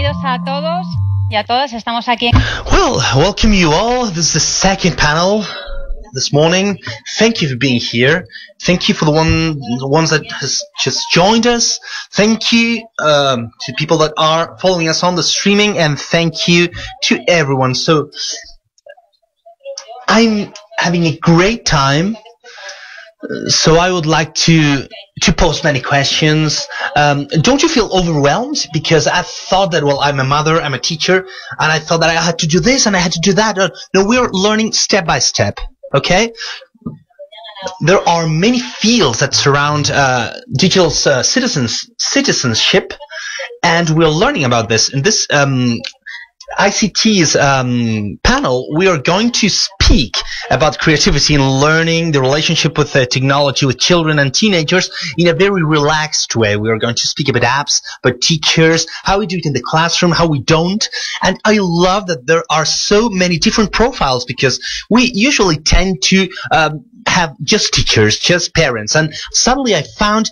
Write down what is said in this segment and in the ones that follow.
Bienvenidos a todos y a todas. Estamos aquí. Well, welcome you all. This is the second panel this morning. Thank you for being here. Thank you for the ones that has just joined us. Thank you to people that are following us on the streaming, and thank you to everyone. So I'm having a great time. So I would like to pose many questions. Don't you feel overwhelmed? Because I thought that, well, I'm a mother, I'm a teacher, and I thought that I had to do this and I had to do that. No, we're learning step by step, okay? There are many fields that surround digital citizenship, and we're learning about this. In this ICT's panel, we are going to speak about creativity and learning, the relationship with technology with children and teenagers in a very relaxed way. We are going to speak about apps, about teachers, how we do it in the classroom, how we don't. And I love that there are so many different profiles, because we usually tend to have just teachers, just parents, and suddenly I found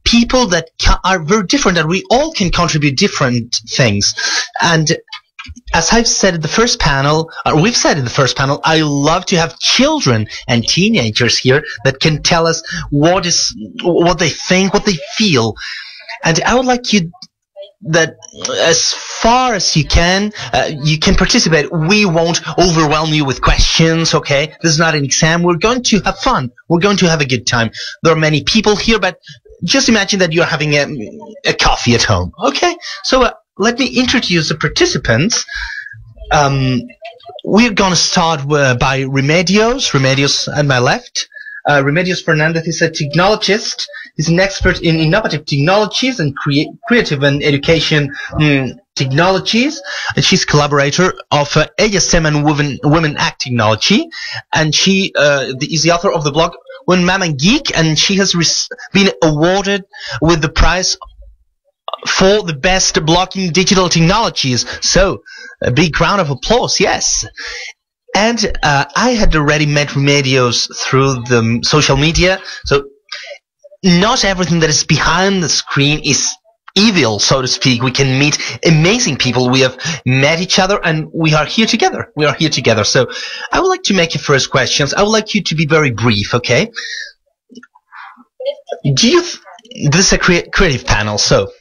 people that are very different, and we all can contribute different things. And as I've said in the first panel, or we've said in the first panel, I love to have children and teenagers here that can tell us what they think, what they feel. And I would like you that as far as you can participate. We won't overwhelm you with questions, okay? This is not an exam. We're going to have fun. We're going to have a good time. There are many people here, but just imagine that you're having a coffee at home, okay? So, let me introduce the participants. We're going to start by Remedios. Remedios at my left. Remedios Fernandez is a technologist. He's an expert in innovative technologies and creative and education technologies. And she's collaborator of ASM and Women Act Technology. And she is the author of the blog When Mama Geek, and she has been awarded with the prize for the best blogging digital technologies. So, a big round of applause, yes. And I had already met Remedios through the social media, so not everything that is behind the screen is evil, so to speak. We can meet amazing people. We have met each other, and we are here together. We are here together. So, I would like to make your first questions. I would like you to be very brief, okay? This is a creative panel, so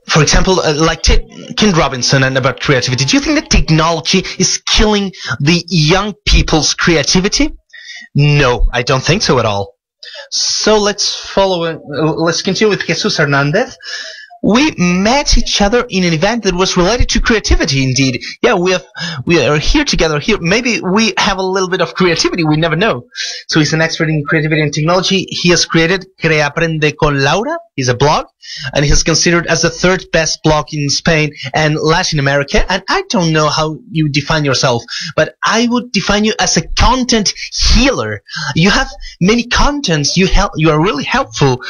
for example, like Ken Robinson and about creativity, do you think that technology is killing the young people's creativity? No, I don't think so at all. So let's continue with Jesus Hernandez. We met each other in an event that was related to creativity, indeed. Yeah, we are here together here. Maybe we have a little bit of creativity, we never know. So he's an expert in creativity and technology. He has created Aprende con Laura. He's a blog, and he's considered as the third best blog in Spain and Latin America. And I don't know how you define yourself, but I would define you as a content healer. You have many contents. You are really helpful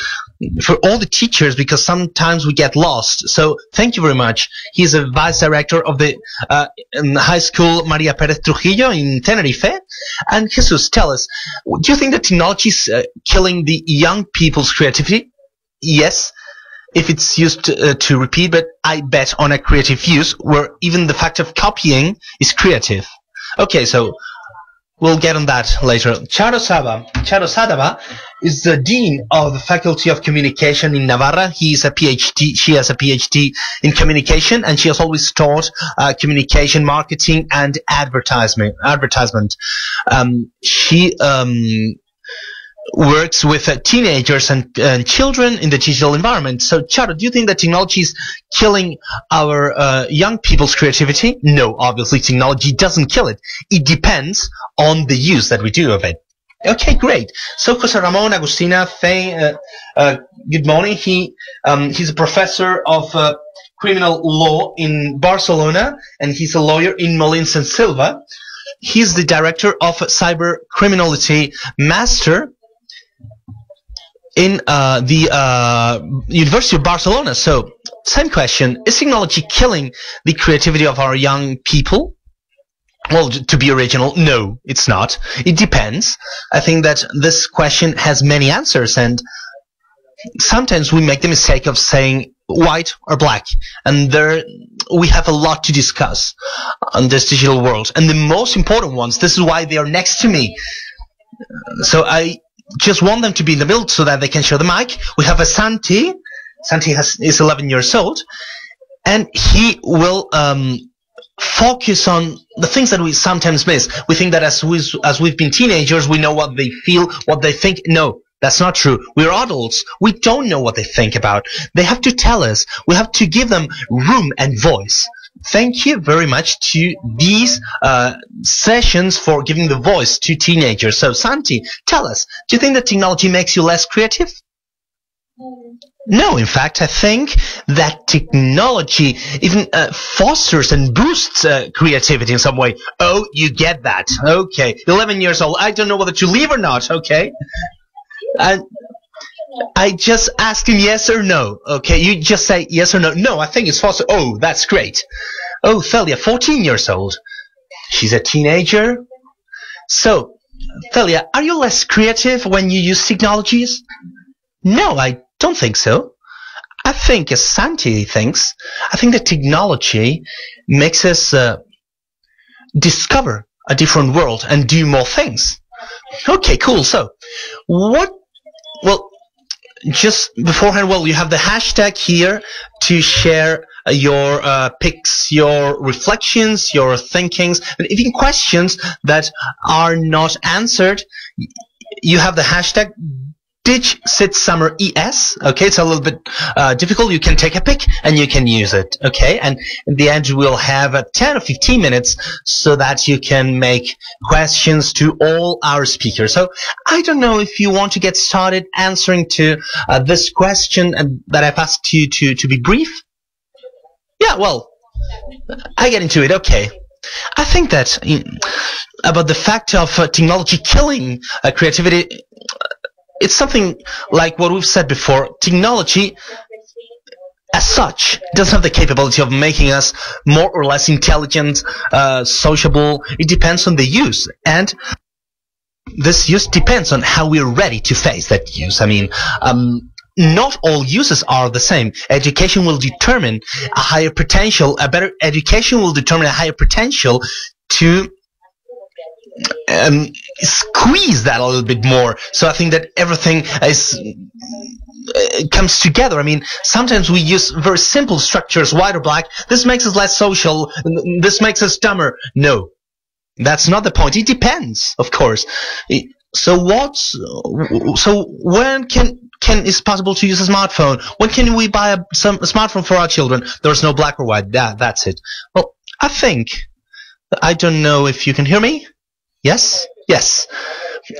for all the teachers, because sometimes we get lost. So thank you very much. He's a vice director of the high school Maria Perez Trujillo in Tenerife. And Jesus, tell us, do you think that technology is killing the young people's creativity? Yes, if it's used to repeat, but I bet on a creative use where even the fact of copying is creative. Okay, so we'll get on that later. Charo Sadaba is the Dean of the Faculty of Communication in Navarra. She has a PhD in communication, and she has always taught communication, marketing, and advertisement. She works with teenagers and children in the digital environment. So, Charo, do you think that technology is killing our young people's creativity? No, obviously technology doesn't kill it. It depends on the use that we do of it. Okay, great. So, José Ramón Agustina, good morning. He's a professor of criminal law in Barcelona, and he's a lawyer in Molins and Silva. He's the director of Cyber Criminality Master in the University of Barcelona. So, same question. Is technology killing the creativity of our young people? Well, to be original, no, it's not. It depends. I think that this question has many answers, and sometimes we make the mistake of saying white or black, and there we have a lot to discuss on this digital world. And the most important ones, this is why they are next to me. So I just want them to be in the middle so that they can share the mic. We have a Santi. Santi is 11 years old, and he will focus on the things that we sometimes miss. We think that as we've been teenagers, we know what they feel, what they think. No, that's not true. We're adults. We don't know what they think about. They have to tell us. We have to give them room and voice. Thank you very much to these sessions for giving the voice to teenagers. So, Santi, tell us, do you think that technology makes you less creative? No, in fact, I think that technology even fosters and boosts creativity in some way. Oh, you get that. Okay. 11 years old. I don't know whether to leave or not. Okay. I just ask him yes or no. Okay. You just say yes or no. No, I think it's foster. Oh, that's great. Oh, Thalia, 14 years old. She's a teenager. So, Thalia, are you less creative when you use technologies? No, I don't think so. I think, as Santi thinks, I think that technology makes us discover a different world and do more things. Okay, cool. So, just beforehand, you have the hashtag here to share your pics, your reflections, your thinkings, and even questions that are not answered. You have the hashtag DigCitSummitES. Okay, it's a little bit difficult. You can take a pic and you can use it. Okay, and in the end we'll have 10 or 15 minutes so that you can make questions to all our speakers. So I don't know if you want to get started answering to this question that I've asked you to be brief. Yeah, well, I get into it. Okay. I think that about the fact of technology killing creativity, it's something like what we've said before. Technology, as such, doesn't have the capability of making us more or less intelligent, sociable. It depends on the use. And this use depends on how we're ready to face that use. I mean, not all uses are the same. Education will determine a higher potential. A better education will determine a higher potential to squeeze that a little bit more. So I think that everything comes together. I mean, sometimes we use very simple structures, white or black. This makes us less social. This makes us dumber. No, that's not the point. It depends, of course. So when is possible to use a smartphone? When can we buy a smartphone for our children? There's no black or white. That's it. Well, I think, I don't know if you can hear me. Yes? Yes.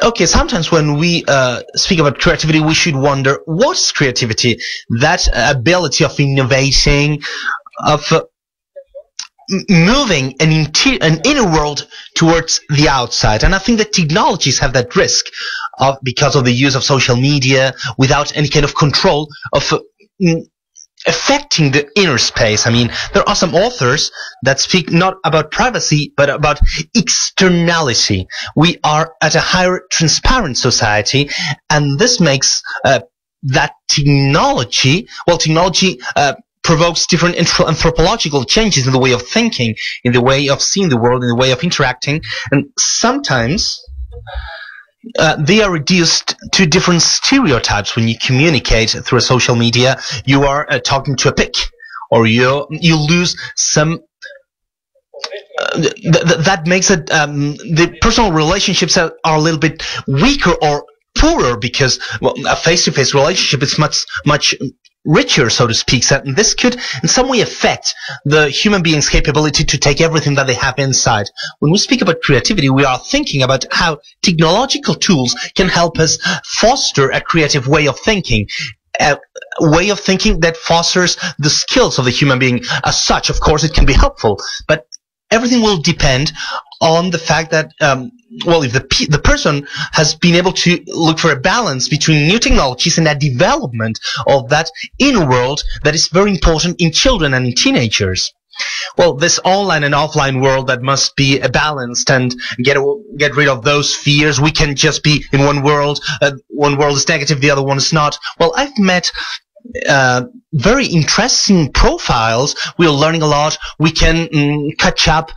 Okay, sometimes when we speak about creativity, we should wonder, what's creativity? That ability of innovating, of moving an inner world towards the outside. And I think that technologies have that risk because of the use of social media without any kind of control of affecting the inner space. I mean, there are some authors that speak not about privacy, but about externality. We are at a higher transparent society, and this makes that technology provokes different anthropological changes in the way of thinking, in the way of seeing the world, in the way of interacting, and sometimes they are reduced to different stereotypes. When you communicate through social media, you are talking to a pic, or you lose some. That makes it the personal relationships are a little bit weaker or poorer, because a face-to-face relationship is much richer, so to speak. And this could in some way affect the human being's capability to take everything that they have inside. When we speak about creativity, we are thinking about how technological tools can help us foster a creative way of thinking. A way of thinking that fosters the skills of the human being. As such, of course, it can be helpful, but everything will depend on the fact that, if the person has been able to look for a balance between new technologies and that development of that inner world that is very important in children and in teenagers. Well, this online and offline world that must be balanced and get rid of those fears. We can just be in one world is negative, the other one is not. Well, I've met very interesting profiles. We are learning a lot. We can catch up.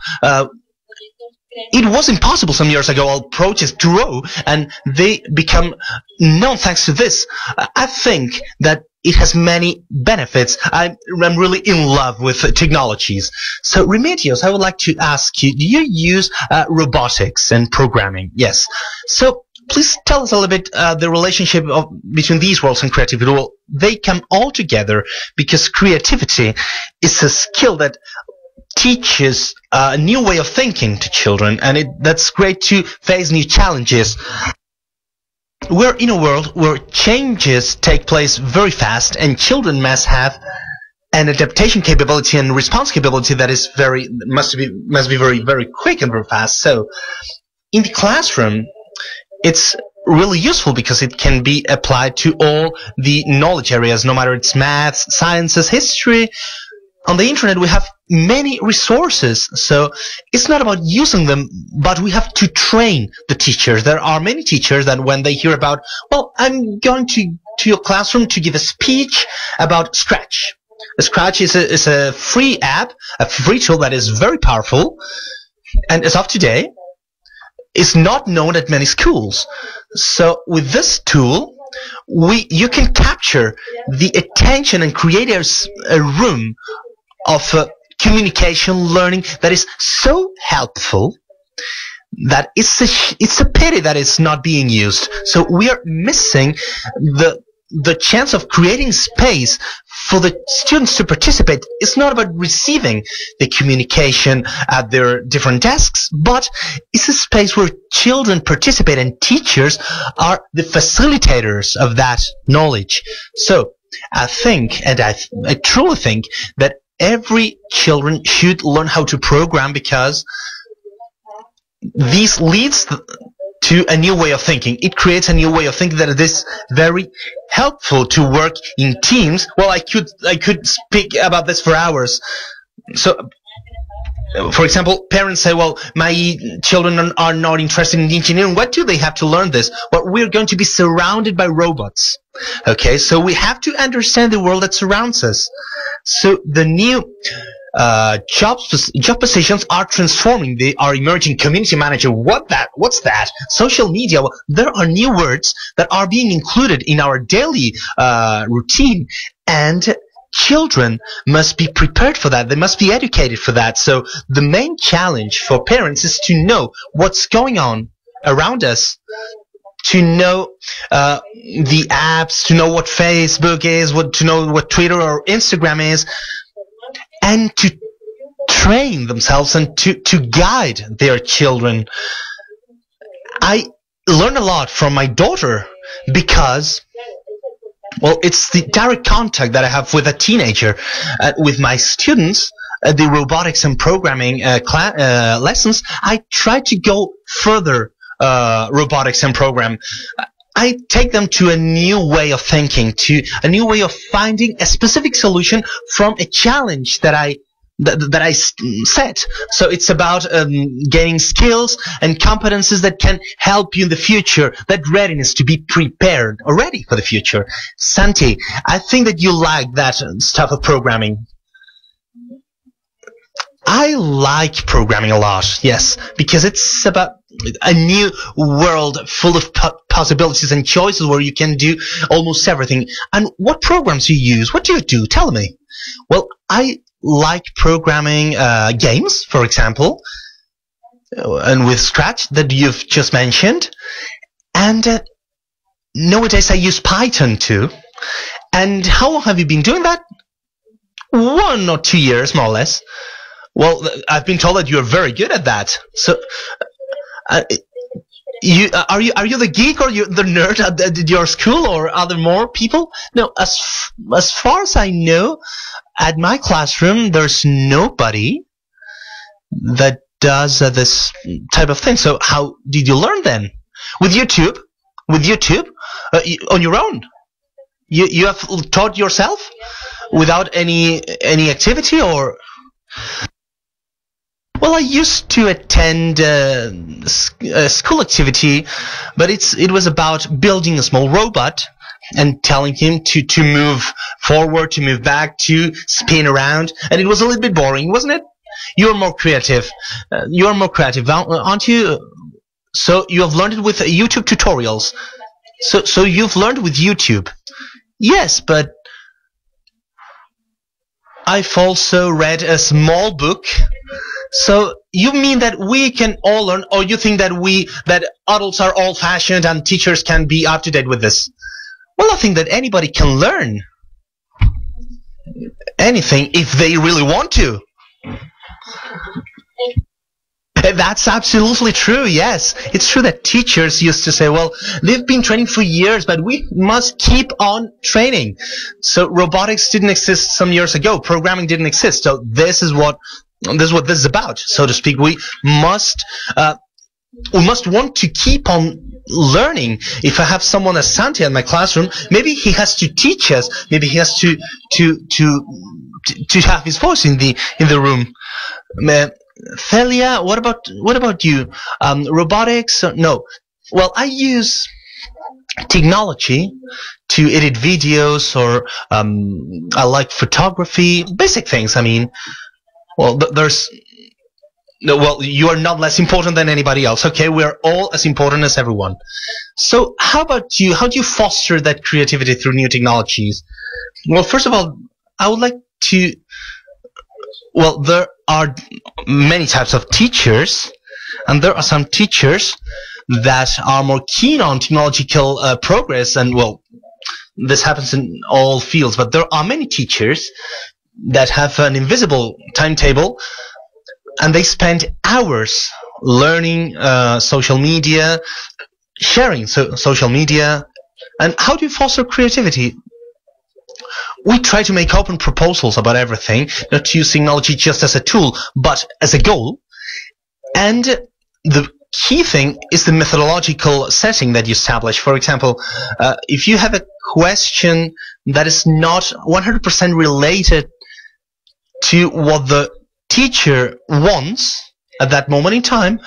It was impossible some years ago. All projects grow and they become known thanks to this. I think that it has many benefits. I'm really in love with technologies. So, Remedios, I would like to ask you, do you use robotics and programming? Yes. So, please tell us a little bit the relationship between these worlds and creativity. Well, they come all together because creativity is a skill that teaches a new way of thinking to children, and that's great to face new challenges. We're in a world where changes take place very fast, and children must have an adaptation capability and response capability that is must be very, very quick and very fast. So, in the classroom, it's really useful because it can be applied to all the knowledge areas, no matter it's maths, sciences, history. On the internet, we have many resources, so it's not about using them, but we have to train the teachers. There are many teachers that when they hear about, well, I'm going to your classroom to give a speech about Scratch. Scratch is a free app, a free tool that is very powerful, and as of today, is not known at many schools. So with this tool, you can capture the attention and create a room of communication learning that is so helpful that it's a pity that it's not being used. So we are missing the chance of creating space for the students to participate. It's not about receiving the communication at their different desks, but it's a space where children participate and teachers are the facilitators of that knowledge. So I think, and I truly think, that every children should learn how to program because this leads to a new way of thinking. It creates a new way of thinking that it is very helpful to work in teams. Well, I could speak about this for hours. So, for example, parents say, well, my children are not interested in engineering. What do they have to learn this? Well, we're going to be surrounded by robots. Okay, so we have to understand the world that surrounds us. So the new job positions are transforming. They are emerging. Community manager. What's that? Social media. Well, there are new words that are being included in our daily routine, and children must be prepared for that. They must be educated for that. So the main challenge for parents is to know what's going on around us, to know the apps, to know what Facebook is, to know what Twitter or Instagram is, and to train themselves and to guide their children. I learn a lot from my daughter because, well, it's the direct contact that I have with a teenager. With my students, the robotics and programming lessons, I try to go further. Robotics and program. I take them to a new way of thinking, to a new way of finding a specific solution from a challenge that I set. So it's about gaining skills and competences that can help you in the future, that readiness to be prepared already for the future. Santi, I think that you like that stuff of programming. I like programming a lot, yes, because it's about a new world full of possibilities and choices where you can do almost everything. And what programs do you use? What do you do? Tell me. Well, I like programming games, for example, and with Scratch that you've just mentioned. And nowadays I use Python too. And how long have you been doing that? 1 or 2 years, more or less. Well, I've been told that you're very good at that. So, are you the geek or you the nerd at your school, or are there more people? No, as far as I know, at my classroom, there's nobody that does this type of thing. So, how did you learn then? With YouTube? On your own? You have taught yourself without any activity, or? Well, I used to attend a school activity, but it was about building a small robot and telling him to move forward, to move back, to spin around, and it was a little bit boring, wasn't it? You're more creative. You're more creative, aren't you? So you have learned it with YouTube tutorials. So you've learned with YouTube. Yes, but I've also read a small book. So you mean that we can all learn, or you think that adults are old-fashioned and teachers can be up to date with this? Well, I think that anybody can learn anything if they really want to. That's absolutely true, yes. It's true that teachers used to say, well, they've been training for years, but we must keep on training. So robotics didn't exist some years ago. Programming didn't exist. So this is what this is about, so to speak. We must want to keep on learning. If I have someone as Santi in my classroom, maybe he has to teach us. Maybe he has to have his voice in the room. Celia, what about you? Robotics? No. Well, I use technology to edit videos, or I like photography, basic things. I mean, well, you are not less important than anybody else. Okay, we are all as important as everyone. So, how about you? How do you foster that creativity through new technologies? Well, first of all, I would like to. Well, there are many types of teachers, and there are some teachers that are more keen on technological progress, and well, this happens in all fields, but there are many teachers that have an invisible timetable, and they spend hours learning social media, sharing social media. And how do you foster creativity? We try to make open proposals about everything, not to use technology just as a tool, but as a goal. And the key thing is the methodological setting that you establish. For example, if you have a question that is not 100% related to what the teacher wants at that moment in time,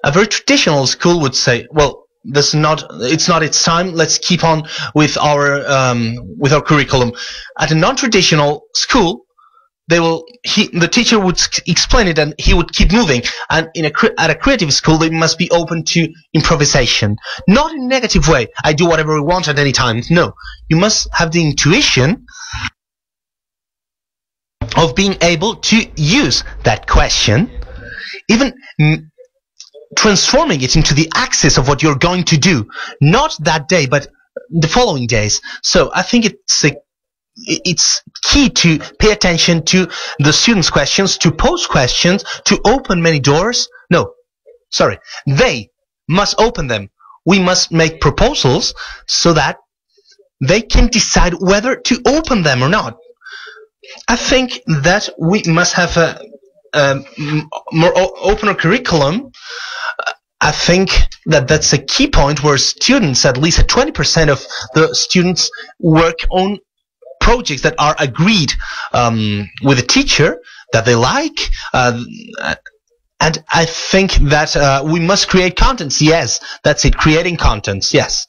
a very traditional school would say, well, it's not its time. Let's keep on with our curriculum. At a non-traditional school, the teacher would explain it, and he would keep moving. And at a creative school, they must be open to improvisation, not in a negative way. I do whatever I want at any time. No, you must have the intuition of being able to use that question, even transforming it into the axis of what you're going to do, not that day, but the following days. So I think it's key to pay attention to the students' questions, to pose questions, to open many doors. No, sorry, they must open them. We must make proposals so that they can decide whether to open them or not. I think that we must have a more opener curriculum. I think that that's a key point where students, at least 20% of the students, work on projects that are agreed with the teacher, that they like. And I think that we must create contents. Yes, that's it, creating contents, yes.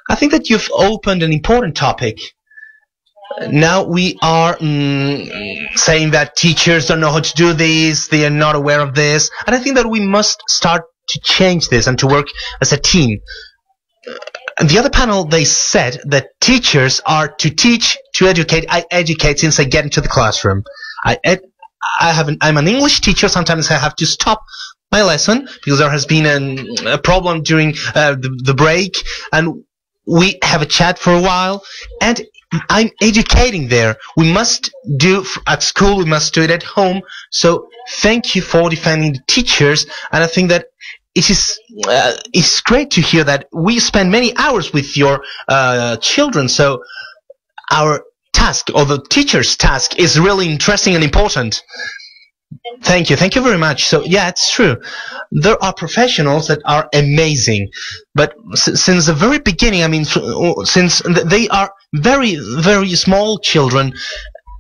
I think that you've opened an important topic. Now we are saying that teachers don't know how to do this, they are not aware of this, and I think that we must start to change this and to work as a team. And the other panel, they said that teachers are to teach, to educate. I educate since I get into the classroom. I'm an English teacher. Sometimes I have to stop my lesson because there has been a problem during the break, and we have a chat for a while, and I'm educating there. We must do at school, we must do it at home. So thank you for defending the teachers, and I think that it's great to hear that we spend many hours with your children. So our task, or the teacher's task, is really interesting and important. Thank you very much. So yeah, it's true. There are professionals that are amazing, but since the very beginning, I mean, since they are very, very small children,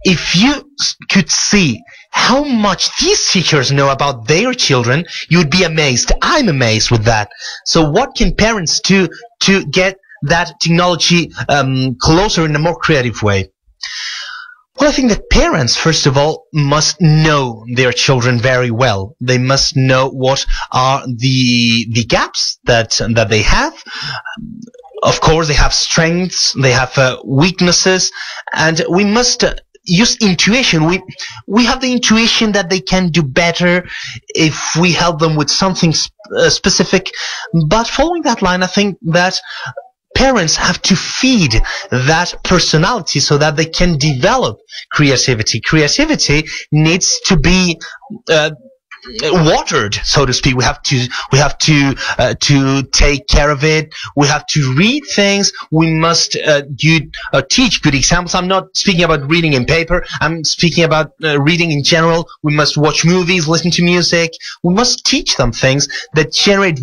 if you could see how much these teachers know about their children, you'd be amazed. I'm amazed with that. So what can parents do to get that technology closer in a more creative way? Well, I think that parents, first of all, must know their children very well. They must know what are the gaps that they have. Of course, they have strengths, they have weaknesses, and we must use intuition. We have the intuition that they can do better if we help them with something specific. But following that line, I think that parents have to feed that personality so that they can develop creativity. Creativity needs to be watered, so to speak. We have to take care of it. We have to read things. We must teach good examples. I'm not speaking about reading in paper. I'm speaking about reading in general. We must watch movies, listen to music. We must teach them things that generate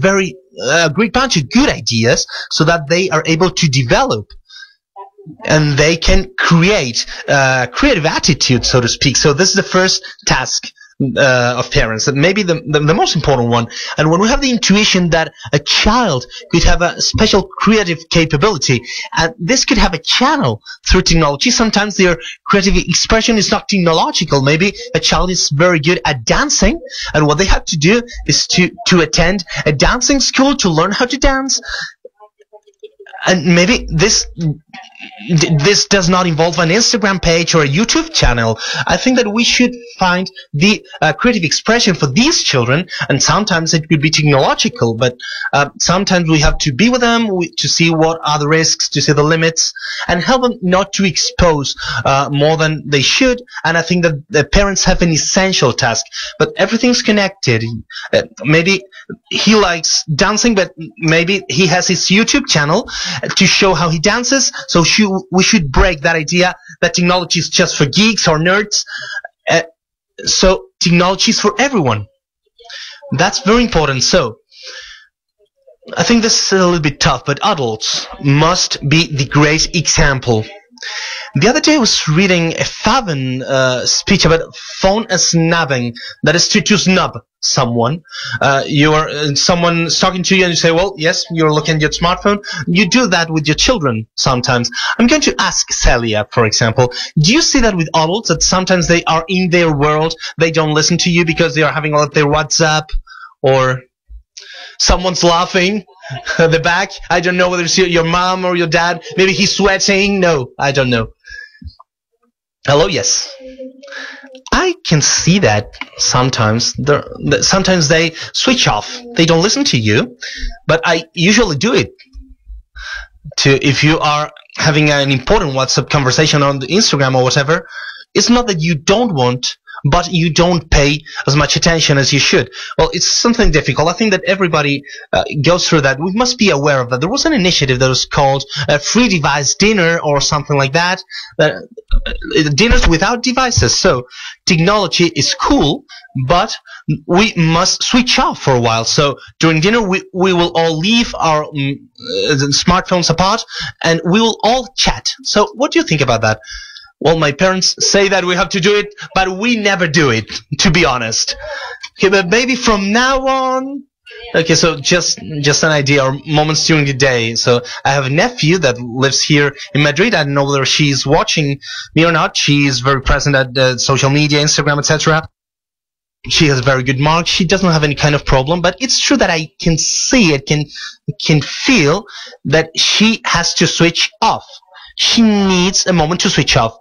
a great bunch of good ideas so that they are able to develop and they can create creative attitude, so to speak. So this is the first task of parents, and maybe the most important one. And when we have the intuition that a child could have a special creative capability, and this could have a channel through technology, sometimes their creative expression is not technological. Maybe a child is very good at dancing, and what they have to do is to attend a dancing school to learn how to dance. And maybe this does not involve an Instagram page or a YouTube channel. I think that we should find the creative expression for these children, and sometimes it could be technological, but sometimes we have to be with them to see what are the risks, to see the limits, and help them not to expose more than they should. And I think that the parents have an essential task, but everything's connected. Maybe he likes dancing, but maybe he has his YouTube channel to show how he dances. So we should break that idea that technology is just for geeks or nerds. So technology is for everyone. That's very important. So I think this is a little bit tough, but adults must be the great example. The other day I was reading a Faven speech about phone snubbing. That is to snub someone. Someone's talking to you and you say, well, yes, you're looking at your smartphone. You do that with your children sometimes. I'm going to ask Celia, for example, do you see that with adults, that sometimes they are in their world, they don't listen to you because they are having a look at their WhatsApp, or someone's laughing at the back? I don't know whether it's your mom or your dad. Maybe he's sweating. No, I don't know. Hello, yes. I can see that sometimes. Sometimes they switch off. They don't listen to you, but I usually do it. If you are having an important WhatsApp conversation on the Instagram or whatever, it's not that you don't want, but you don't pay as much attention as you should. Well, it's something difficult. I think that everybody goes through that. We must be aware of that. There was an initiative that was called a free device dinner or something like that. Dinners without devices. So technology is cool, but we must switch off for a while. So during dinner, we will all leave our smartphones apart and we will all chat. So what do you think about that? Well, my parents say that we have to do it, but we never do it, to be honest. Okay, but maybe from now on. Okay, so just an idea, or moments during the day. So I have a nephew that lives here in Madrid. I don't know whether she's watching me or not. She is very present at social media, Instagram, etc. She has very good marks. She doesn't have any kind of problem, but it's true that I can see it, can feel that she has to switch off. She needs a moment to switch off.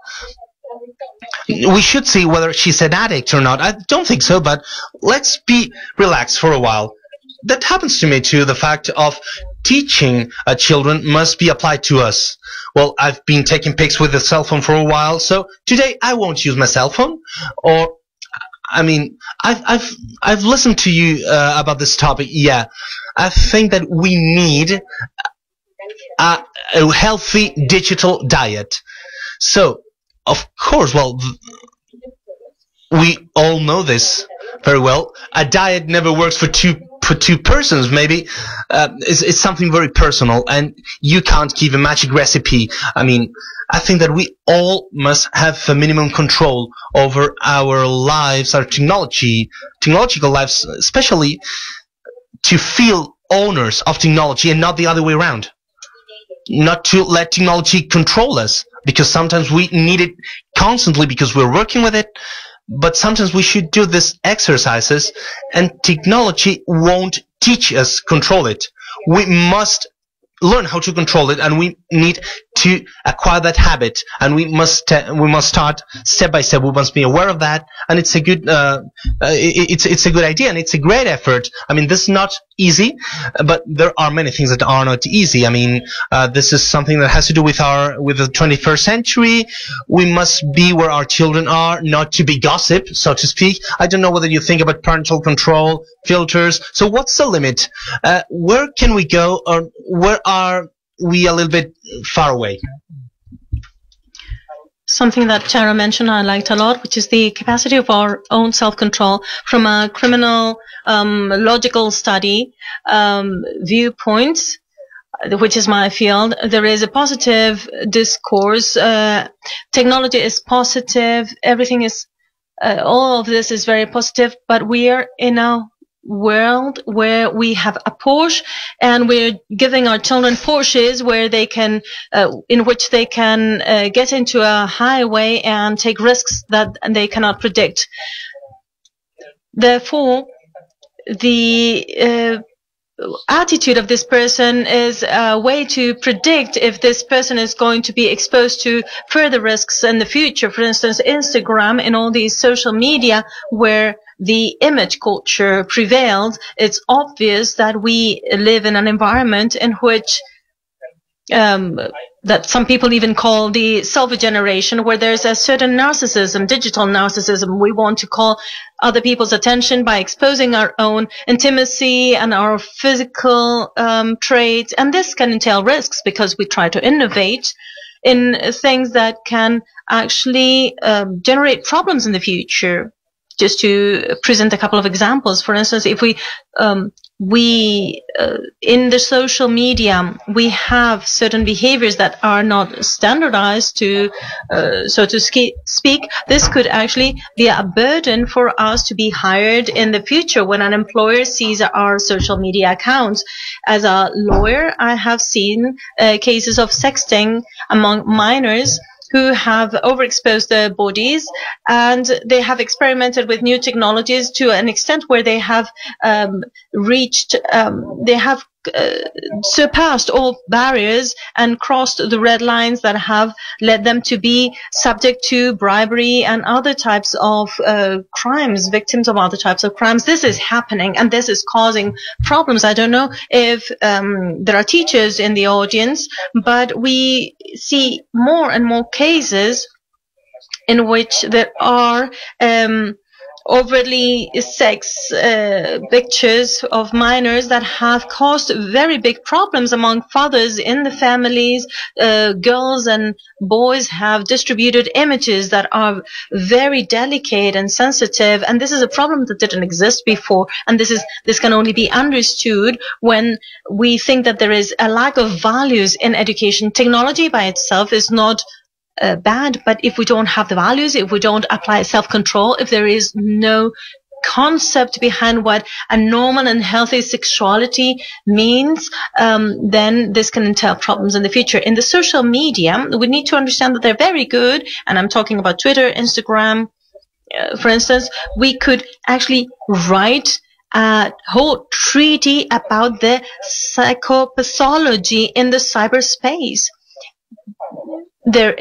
We should see whether she's an addict or not. I don't think so, but let's be relaxed for a while. That happens to me too. The fact of teaching children must be applied to us. Well, I've been taking pics with the cell phone for a while, so today I won't use my cell phone. Or, I mean, I've listened to you about this topic. Yeah, I think that we need a healthy digital diet. So, of course, well, we all know this very well. A diet never works for two persons. Maybe it's something very personal, and you can't give a magic recipe. I mean, I think that we all must have a minimum control over our lives, our technological lives, especially to feel owners of technology and not the other way around. not to let technology control us, because sometimes we need it constantly because we're working with it, but sometimes we should do these exercises, and technology won't teach us control it. We must learn how to control it, and we need to acquire that habit, and we must start step by step. We must be aware of that, and it's a good it's a good idea, and it's a great effort. I mean, this is not easy, but there are many things that are not easy. I mean, this is something that has to do with the 21st century. We must be where our children are, not to be gossip, so to speak. I don't know whether you think about parental control, filters. So what's the limit? Where can we go, or where are we a little bit far away? Something that Tara mentioned I liked a lot, which is the capacity of our own self-control from a criminal logical study viewpoint, which is my field. There is a positive discourse. Technology is positive. Everything is, all of this is very positive, but we are in a world where we have a Porsche, and we're giving our children Porsches where they can, in which they can get into a highway and take risks that they cannot predict. Therefore, the attitude of this person is a way to predict if this person is going to be exposed to further risks in the future. For instance, Instagram and all these social media where the image culture prevails, it's obvious that we live in an environment in which that some people even call the selfie generation, where there's a certain narcissism, digital narcissism. We want to call other people's attention by exposing our own intimacy and our physical traits, and this can entail risks because we try to innovate in things that can actually generate problems in the future. Just to present a couple of examples, for instance, if we in the social media, we have certain behaviors that are not standardized to, so to speak. This could actually be a burden for us to be hired in the future when an employer sees our social media accounts. As a lawyer, I have seen cases of sexting among minors who have overexposed their bodies, and they have experimented with new technologies to an extent where they have surpassed all barriers and crossed the red lines that have led them to be subject to bribery and other types of crimes, victims of other types of crimes. This is happening, and this is causing problems. I don't know if there are teachers in the audience, but we see more and more cases in which there are overtly sex pictures of minors that have caused very big problems among fathers in the families. Girls and boys have distributed images that are very delicate and sensitive, and this is a problem that didn't exist before, and this can only be understood when we think that there is a lack of values in education. Technology by itself is not bad, but if we don't have the values, if we don't apply self-control, if there is no concept behind what a normal and healthy sexuality means, then this can entail problems in the future. In the social media, we need to understand that they're very good, and I'm talking about Twitter, Instagram, for instance. We could actually write a whole treaty about the psychopathology in the cyberspace. There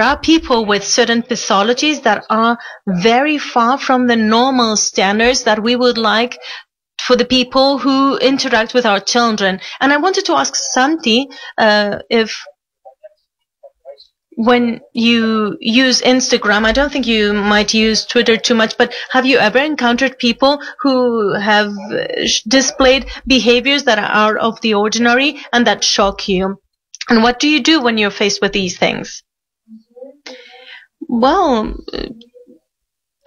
are people with certain pathologies that are very far from the normal standards that we would like for the people who interact with our children. And I wanted to ask Santi if when you use Instagram, I don't think you might use Twitter too much, but have you ever encountered people who have displayed behaviors that are out of the ordinary and that shock you? And what do you do when you're faced with these things? Well,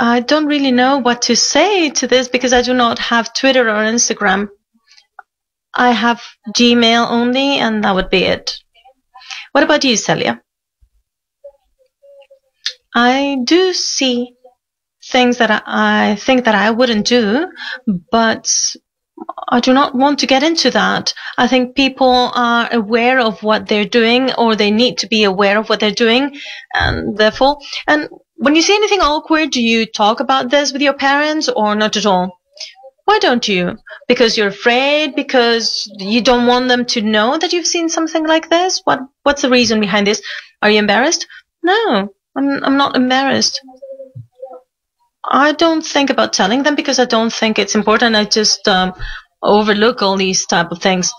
I don't really know what to say to this because I do not have Twitter or Instagram. I have Gmail only, and that would be it. What about you, Celia? I do see things that I think that I wouldn't do, but I do not want to get into that. I think people are aware of what they're doing, or they need to be aware of what they're doing, and therefore, and when you see anything awkward, do you talk about this with your parents or not at all? Why don't you? Because you're afraid? Because you don't want them to know that you've seen something like this? What's the reason behind this? Are you embarrassed? No, I'm not embarrassed. I don't think about telling them because I don't think it's important. I just overlook all these type of things.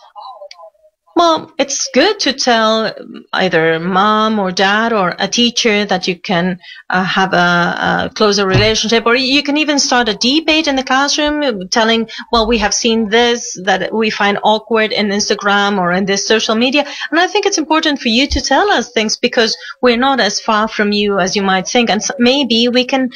Well, it's good to tell either mom or dad or a teacher that you can have a closer relationship, or you can even start a debate in the classroom telling, well, we have seen this that we find awkward in Instagram or in this social media. And I think it's important for you to tell us things because we're not as far from you as you might think. And maybe we can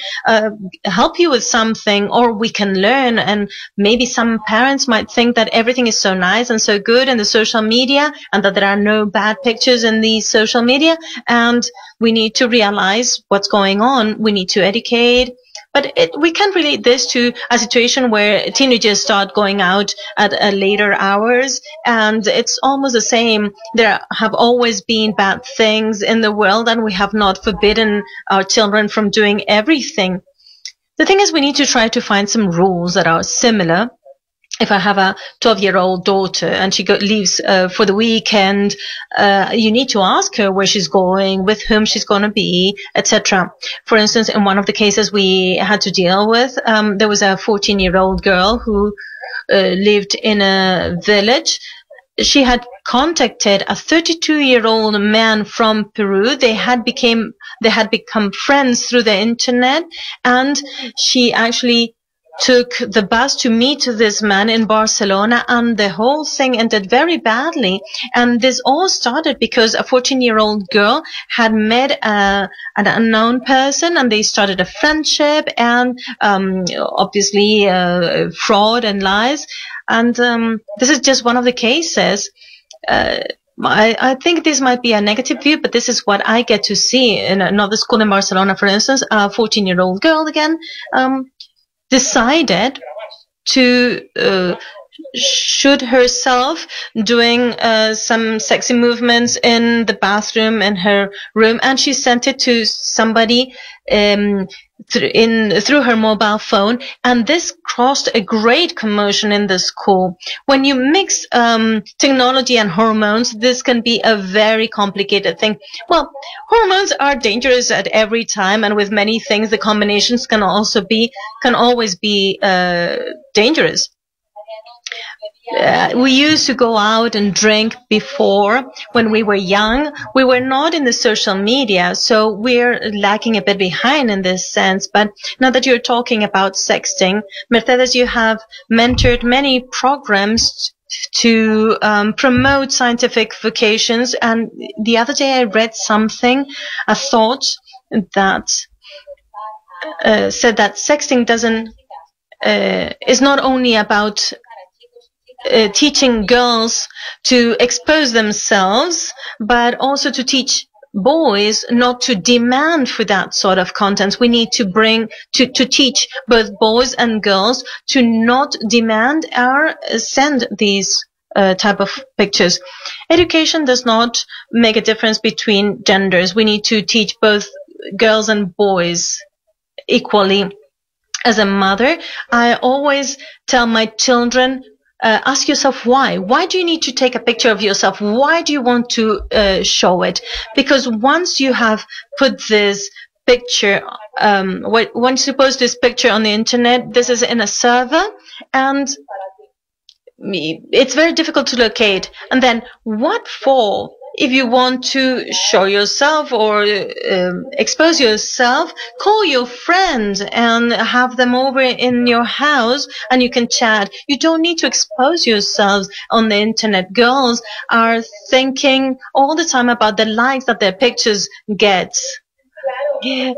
help you with something, or we can learn. And maybe some parents might think that everything is so nice and so good in the social media, and that there are no bad pictures in the social media, and we need to realize what's going on. We need to educate, but we can relate this to a situation where teenagers start going out at later hours, and it's almost the same. There have always been bad things in the world, and we have not forbidden our children from doing everything. The thing is, we need to try to find some rules that are similar. If I have a 12-year-old daughter and she leaves for the weekend, you need to ask her where she's going, with whom she's going to be, etc. For instance, in one of the cases we had to deal with, there was a 14-year-old girl who lived in a village. She had contacted a 32-year-old man from Peru. They had become friends through the internet, and she actually took the bus to meet this man in Barcelona, and the whole thing ended very badly. And this all started because a 14-year-old girl had met an unknown person, and they started a friendship, and obviously fraud and lies. And this is just one of the cases. I think this might be a negative view, but this is what I get to see in another school in Barcelona, for instance. A 14-year-old girl again decided to shoot herself doing some sexy movements in the bathroom in her room, and she sent it to somebody through her mobile phone, and this caused a great commotion in the school. When you mix technology and hormones, this can be a very complicated thing. Well, hormones are dangerous at every time, and with many things, the combinations can always be dangerous. We used to go out and drink before when we were young. We were not in the social media, so we're lacking a bit behind in this sense. But now that you're talking about sexting, Mercedes, you have mentored many programs to promote scientific vocations. And the other day I read something, a thought that said that sexting is not only about teaching girls to expose themselves, but also to teach boys not to demand for that sort of content. We need to to teach both boys and girls to not demand or send these type of pictures. Education does not make a difference between genders. We need to teach both girls and boys equally. As a mother, I always tell my children, ask yourself why. Why do you need to take a picture of yourself? Why do you want to show it? Because once you have put this picture, once you post this picture on the internet, this is in a server, and it's very difficult to locate. And then what for? If you want to show yourself or expose yourself, call your friends and have them over in your house, and you can chat. You don't need to expose yourselves on the internet. Girls are thinking all the time about the likes that their pictures get. Celia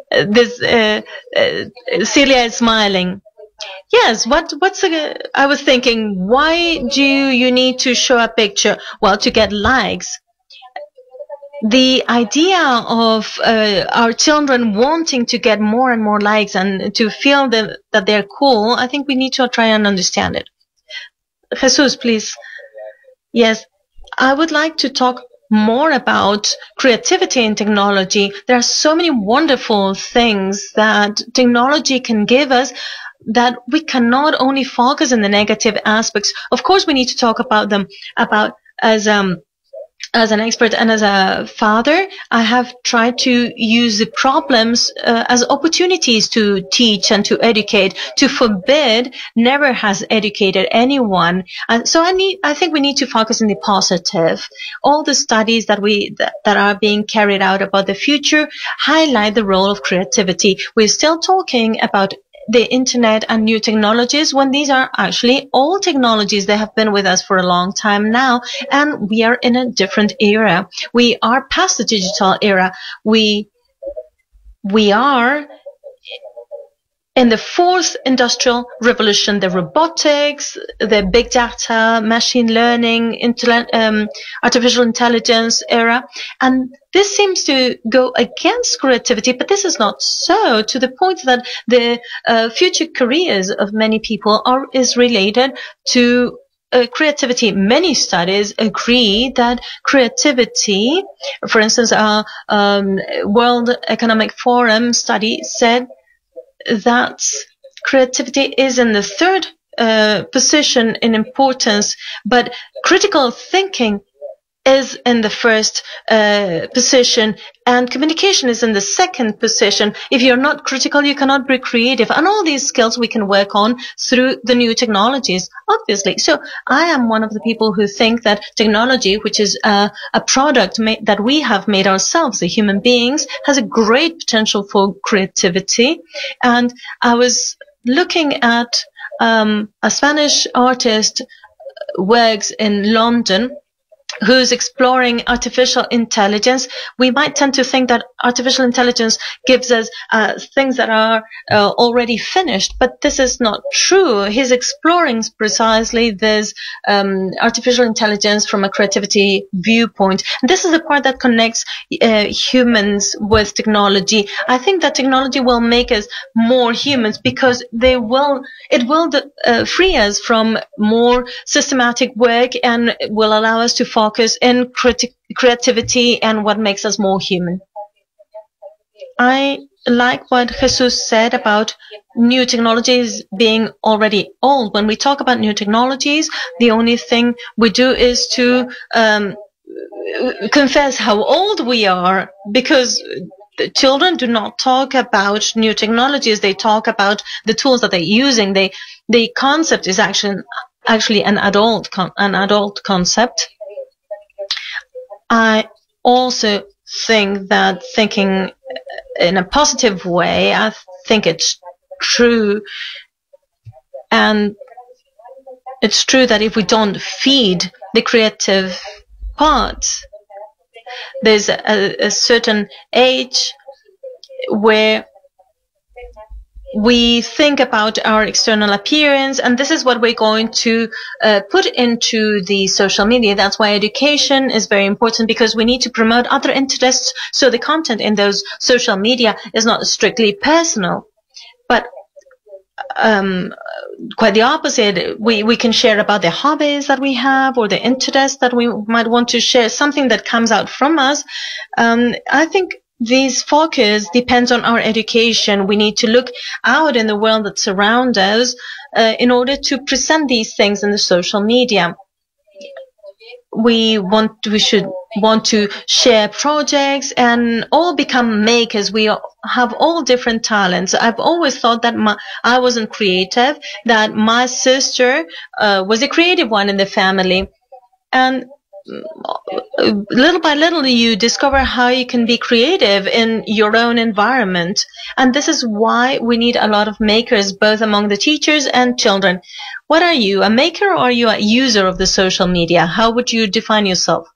is smiling. Yes, I was thinking, why do you need to show a picture? Well, to get likes. The idea of our children wanting to get more and more likes and to feel that they're cool, I think we need to try and understand it. Jesus, please. Yes, I would like to talk more about creativity in technology. There are so many wonderful things that technology can give us that we cannot only focus on the negative aspects. Of course, we need to talk about them as an expert and as a father. I have tried to use the problems as opportunities to teach and to educate. To forbid never has educated anyone. So I think we need to focus on the positive. All the studies that are being carried out about the future highlight the role of creativity. We're still talking about the internet and new technologies when these are actually old technologies. They have been with us for a long time now, and we are in a different era. We are past the digital era. We are in the fourth industrial revolution, the robotics, the big data, machine learning, artificial intelligence era. And this seems to go against creativity, but this is not so, to the point that the future careers of many people is related to creativity. Many studies agree that creativity, for instance, our World Economic Forum study said that creativity is in the third position in importance, but critical thinking is in the first position, and communication is in the second position. If you're not critical, you cannot be creative. And all these skills we can work on through the new technologies, obviously. So I am one of the people who think that technology, which is a product that we have made ourselves, the human beings, has a great potential for creativity. And I was looking at a Spanish artist works in London, who's exploring artificial intelligence. We might tend to think that artificial intelligence gives us things that are already finished, but this is not true. He's exploring precisely this artificial intelligence from a creativity viewpoint. And this is the part that connects humans with technology. I think that technology will make us more humans because it will free us from more systematic work and will allow us to focus in creativity and what makes us more human. I like what Jesus said about new technologies being already old. When we talk about new technologies, the only thing we do is to confess how old we are, because the children do not talk about new technologies. They talk about the tools that they're using. The concept is actually an adult concept. I also think that thinking in a positive way, I think it's true. And it's true that if we don't feed the creative part, there's a certain age where we think about our external appearance, and this is what we're going to put into the social media. That's why education is very important, because we need to promote other interests, so the content in those social media is not strictly personal, but quite the opposite. We can share about the hobbies that we have or the interests that we might want to share, something that comes out from us. I think this focus depends on our education. We need to look out in the world that surrounds us in order to present these things in the social media. We should want to share projects and all become makers. We have all different talents. I've always thought that I wasn't creative, that my sister was a creative one in the family. And little by little, you discover how you can be creative in your own environment. And this is why we need a lot of makers, both among the teachers and children. What are you, a maker or are you a user of the social media? How would you define yourself?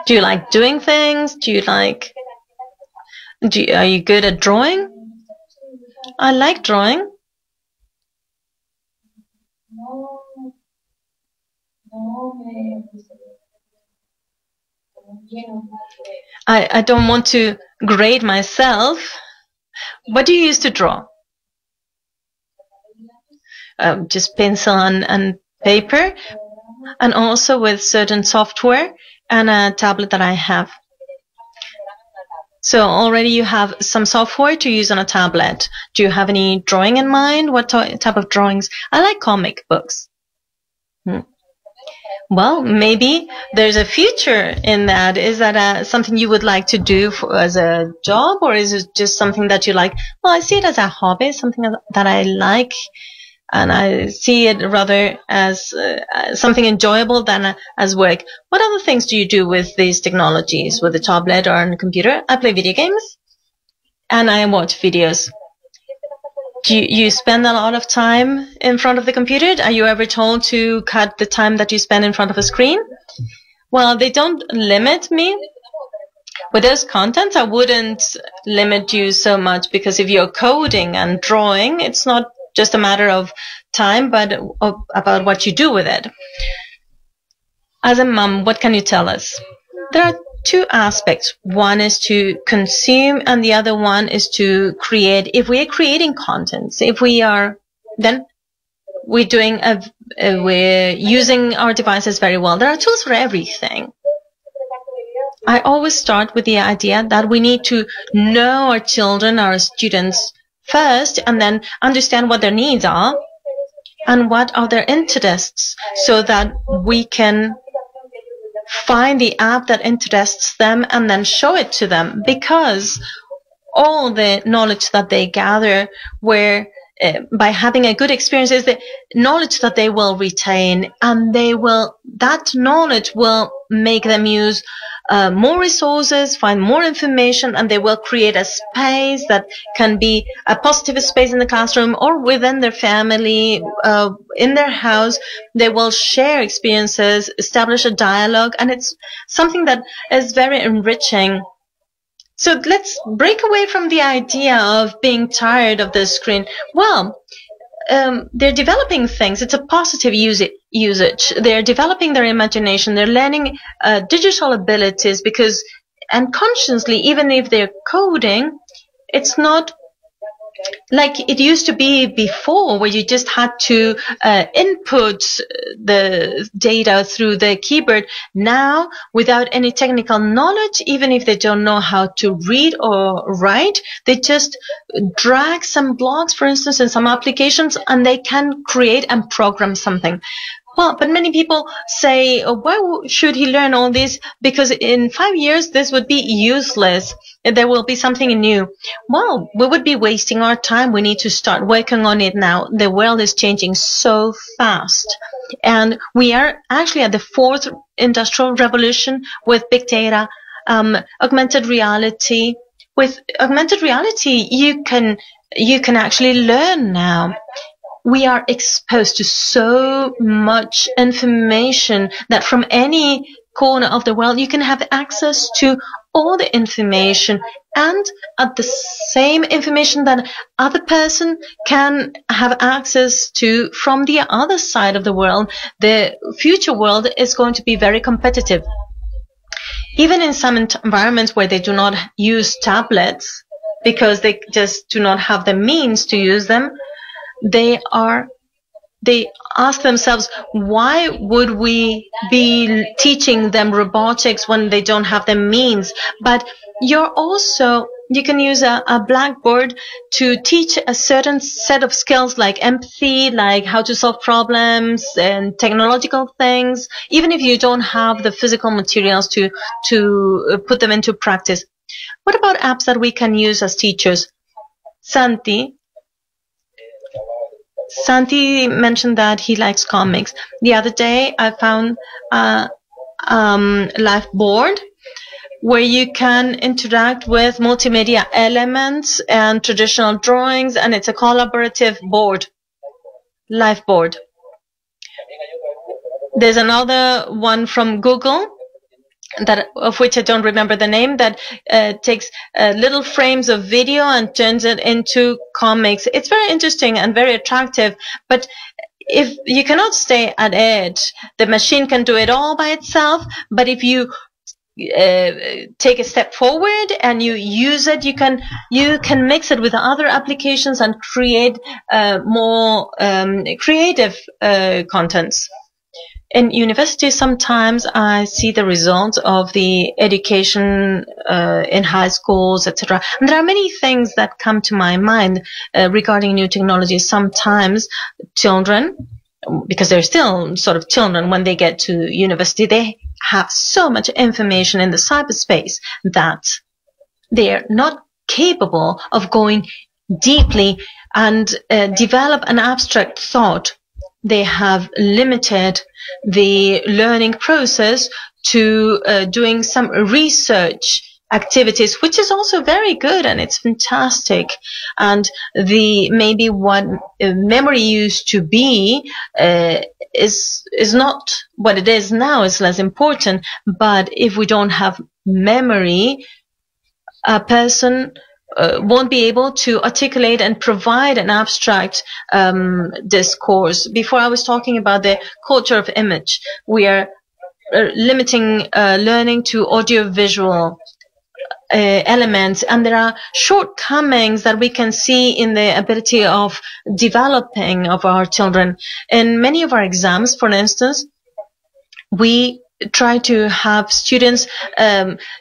Do you like doing things? Are you good at drawing? I like drawing. I don't want to grade myself. What do you use to draw? just pencil and paper, and also with certain software and a tablet that I have. So already you have some software to use on a tablet. Do you have any drawing in mind? What type of drawings? I like comic books. Well, maybe there's a future in that. Is that something you would like to do as a job, or is it just something that you like? Well, I see it as a hobby, something that I like, and I see it rather as something enjoyable than as work. What other things do you do with these technologies, with a tablet or on a computer? I play video games, and I watch videos. Do you spend a lot of time in front of the computer? Are you ever told to cut the time that you spend in front of a screen? Well, they don't limit me. With those contents, I wouldn't limit you so much, because if you're coding and drawing, it's not just a matter of time, but about what you do with it. As a mom, what can you tell us? There are two aspects. One is to consume, and the other one is to create. If we are creating contents, then we're using our devices very well. There are tools for everything. I always start with the idea that we need to know our children, our students first, and then understand what their needs are and what are their interests, so that we can find the app that interests them and then show it to them, because all the knowledge that they gather by having a good experience is the knowledge that they will retain, and that knowledge will make them use more resources, find more information, and they will create a space that can be a positive space in the classroom or within their family, in their house. They will share experiences, establish a dialogue, and it's something that is very enriching. So let's break away from the idea of being tired of the screen. Well, they're developing things. It's a positive usage. They're developing their imagination. They're learning digital abilities, because unconsciously, even if they're coding, it's not like it used to be before, where you just had to input the data through the keyboard. Now, without any technical knowledge, even if they don't know how to read or write, they just drag some blocks, for instance, in some applications, and they can create and program something. Well, but many people say, oh, why should he learn all this? Because in 5 years, this would be useless. There will be something new. Well, we would be wasting our time. We need to start working on it now. The world is changing so fast. And we are actually at the 4th industrial revolution with big data, augmented reality. With augmented reality, you can actually learn now. We are exposed to so much information that from any corner of the world, you can have access to all the information, and at the same information that other person can have access to from the other side of the world. The future world is going to be very competitive. Even in some environments where they do not use tablets because they just do not have the means to use them, they ask themselves, why would we be teaching them robotics when they don't have the means? But you can use a blackboard to teach a certain set of skills, like empathy, like how to solve problems and technological things, even if you don't have the physical materials to put them into practice. What about apps that we can use as teachers? Santi mentioned that he likes comics. The other day, I found a live board where you can interact with multimedia elements and traditional drawings, and it's a collaborative board, live board. There's another one from Google, of which I don't remember the name, that takes little frames of video and turns it into comics. It's very interesting and very attractive, but if you cannot stay at it, the machine can do it all by itself, but if you take a step forward and you use it, you can mix it with other applications and create more creative contents. In university, sometimes I see the results of the education in high schools, etc. And there are many things that come to my mind regarding new technologies. Sometimes children, because they're still sort of children when they get to university, they have so much information in the cyberspace that they're not capable of going deeply and develop an abstract thought. They have limited the learning process to doing some research activities, which is also very good and it's fantastic. And maybe what memory used to be is not what it is now, is less important. But if we don't have memory, a person won't be able to articulate and provide an abstract discourse. Before I was talking about the culture of image. We are limiting learning to audiovisual elements, and there are shortcomings that we can see in the ability of developing of our children. In many of our exams, for instance, we try to have students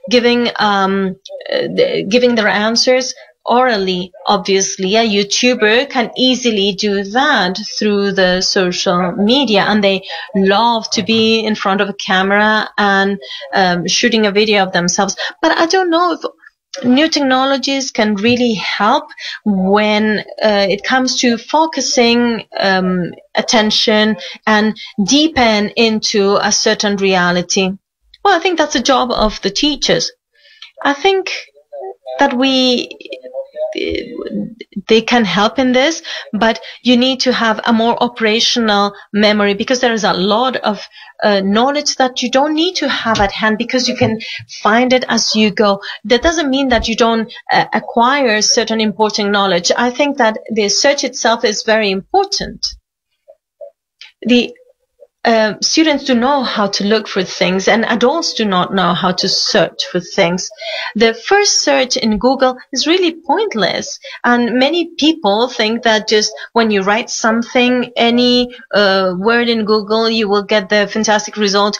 giving their answers orally. Obviously, a YouTuber can easily do that through the social media, and they love to be in front of a camera and shooting a video of themselves. But I don't know if new technologies can really help when it comes to focusing attention and deepen into a certain reality. Well, I think that's the job of the teachers. I think that they can help in this, but you need to have a more operational memory, because there is a lot of knowledge that you don't need to have at hand, because you can find it as you go. That doesn't mean that you don't acquire certain important knowledge. I think that the search itself is very important. The students do know how to look for things, and adults do not know how to search for things. The first search in Google is really pointless, and many people think that just when you write something, any word in Google, you will get the fantastic result.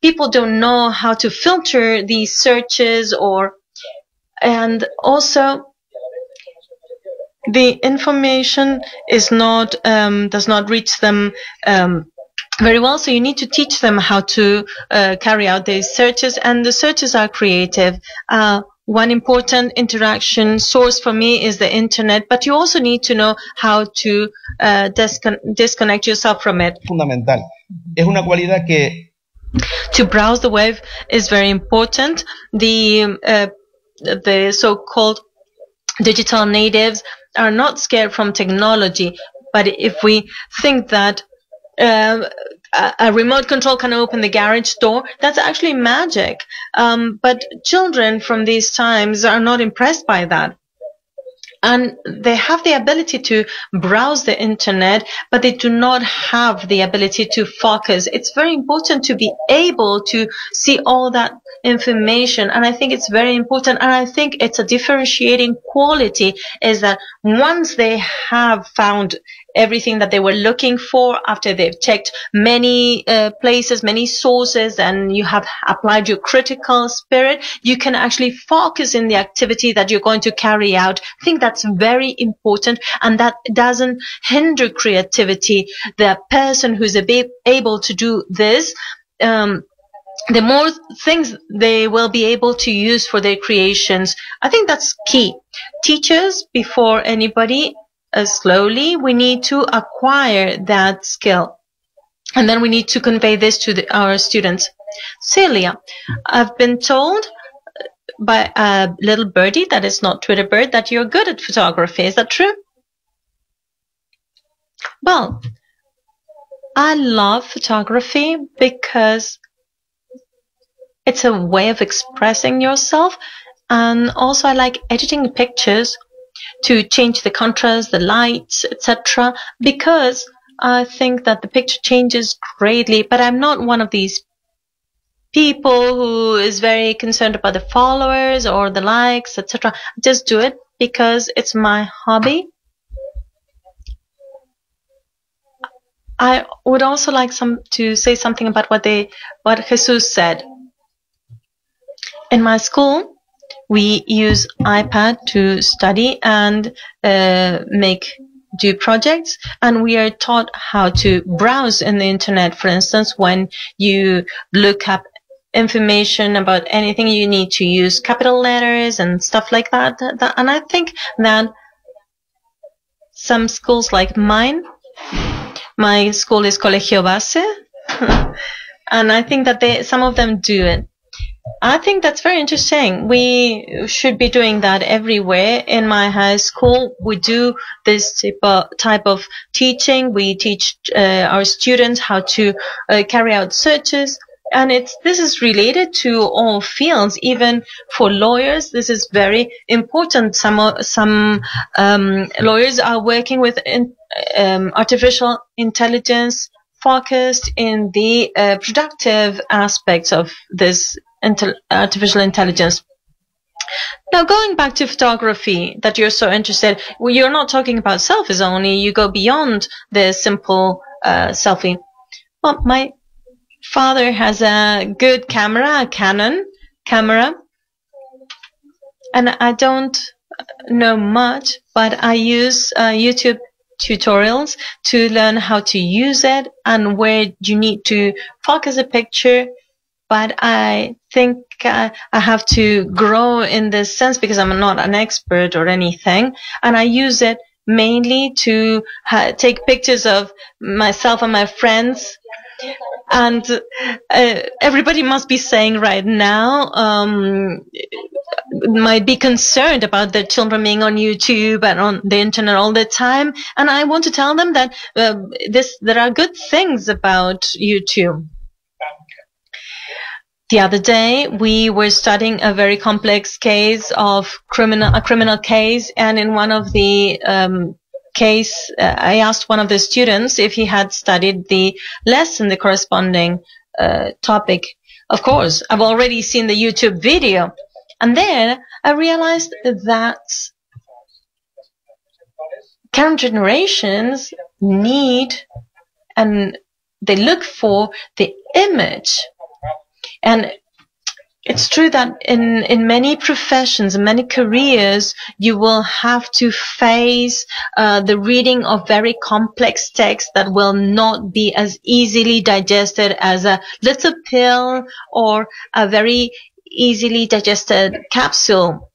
People don't know how to filter these searches, and also the information is not does not reach them very well, so you need to teach them how to carry out these searches, and the searches are creative. One important interaction source for me is the internet, but you also need to know how to disconnect yourself from it. Fundamental. Es una cualidad que to browse the web is very important. The so-called digital natives are not scared from technology, but if we think that a remote control can open the garage door, that's actually magic. But children from these times are not impressed by that. And they have the ability to browse the internet, but they do not have the ability to focus. It's very important to be able to see all that information, and I think it's very important, and I think it's a differentiating quality, is that once they have found everything that they were looking for, after they've checked many places, many sources, and you have applied your critical spirit, you can actually focus in the activity that you're going to carry out. I think that's very important, and that doesn't hinder creativity. The person who's able to do this, the more things they will be able to use for their creations. I think that's key. Teachers, before anybody, slowly, we need to acquire that skill. And then we need to convey this to our students. Celia, I've been told by a little birdie that is not Twitter bird that you're good at photography. Is that true? Well, I love photography because it's a way of expressing yourself, and also I like editing pictures to change the contrast, the lights, etc., because I think that the picture changes greatly. But I'm not one of these people who is very concerned about the followers or the likes, etc. Just do it because it's my hobby. I would also like to say something about what Jesus said. In my school, we use iPad to study and do projects, and we are taught how to browse in the internet. For instance, when you look up information about anything, you need to use capital letters and stuff like that. And I think that some schools like mine, my school is Colegio Base, and I think that some of them do it. I think that's very interesting. We should be doing that everywhere. In my high school, we do this type of teaching. We teach our students how to carry out searches. And this is related to all fields, even for lawyers. This is very important. Some lawyers are working with artificial intelligence, focused in the productive aspects of this artificial intelligence. Now, going back to photography, that you're so interested, well, you're not talking about selfies only. You go beyond the simple selfie. Well, my father has a good camera, a Canon camera, and I don't know much, but I use YouTube tutorials to learn how to use it and where you need to focus a picture. But I think I have to grow in this sense because I'm not an expert or anything, and I use it mainly to take pictures of myself and my friends. And everybody must be saying right now, might be concerned about their children being on YouTube and on the internet all the time. And I want to tell them that there are good things about YouTube. The other day, we were studying a very complex case of a criminal case, and in one of the case, I asked one of the students if he had studied the lesson, the corresponding topic. Of course, I've already seen the YouTube video, and then I realized that current generations need and they look for the image. And it's true that in many professions, in many careers, you will have to face the reading of very complex text that will not be as easily digested as a little pill or a very easily digested capsule.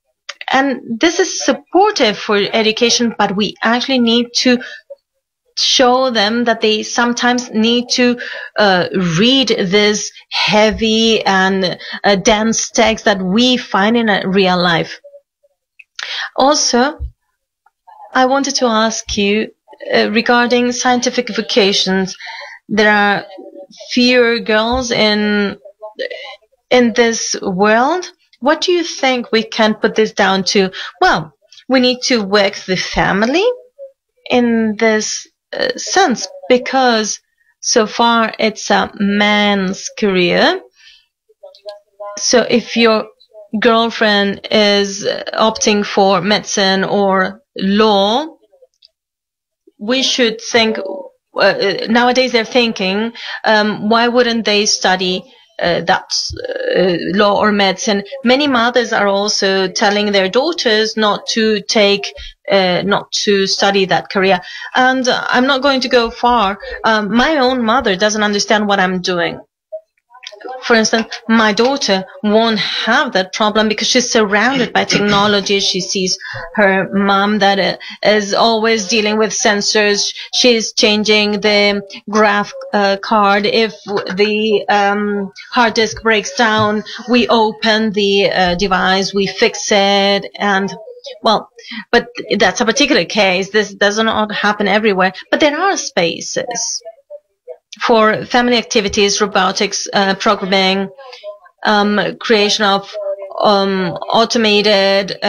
And this is supportive for education, but we actually need to show them that they sometimes need to read this heavy and dense text that we find in real life. Also, I wanted to ask you regarding scientific vocations. There are fewer girls in this world. What do you think we can put this down to? Well, we need to work the family in this sense, because so far it's a man's career. So if your girlfriend is opting for medicine or law, we should think, nowadays they're thinking, why wouldn't they study law or medicine? Many mothers are also telling their daughters not to study that career. And I'm not going to go far. My own mother doesn't understand what I'm doing. For instance, my daughter won't have that problem because she's surrounded by technology. She sees her mom that is always dealing with sensors. She's changing the graph card. If the hard disk breaks down, we open the device, we fix it, and well, but that's a particular case. This does not happen everywhere, but there are spaces for family activities, robotics, programming, creation of automated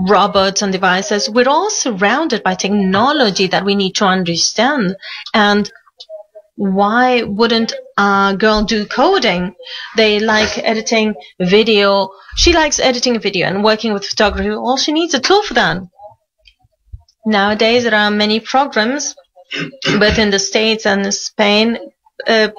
robots and devices. We're all surrounded by technology that we need to understand. And why wouldn't a girl do coding? They like editing video. She likes editing video and working with photography. All she needs a tool for that. Nowadays, there are many programs, both in the States and Spain.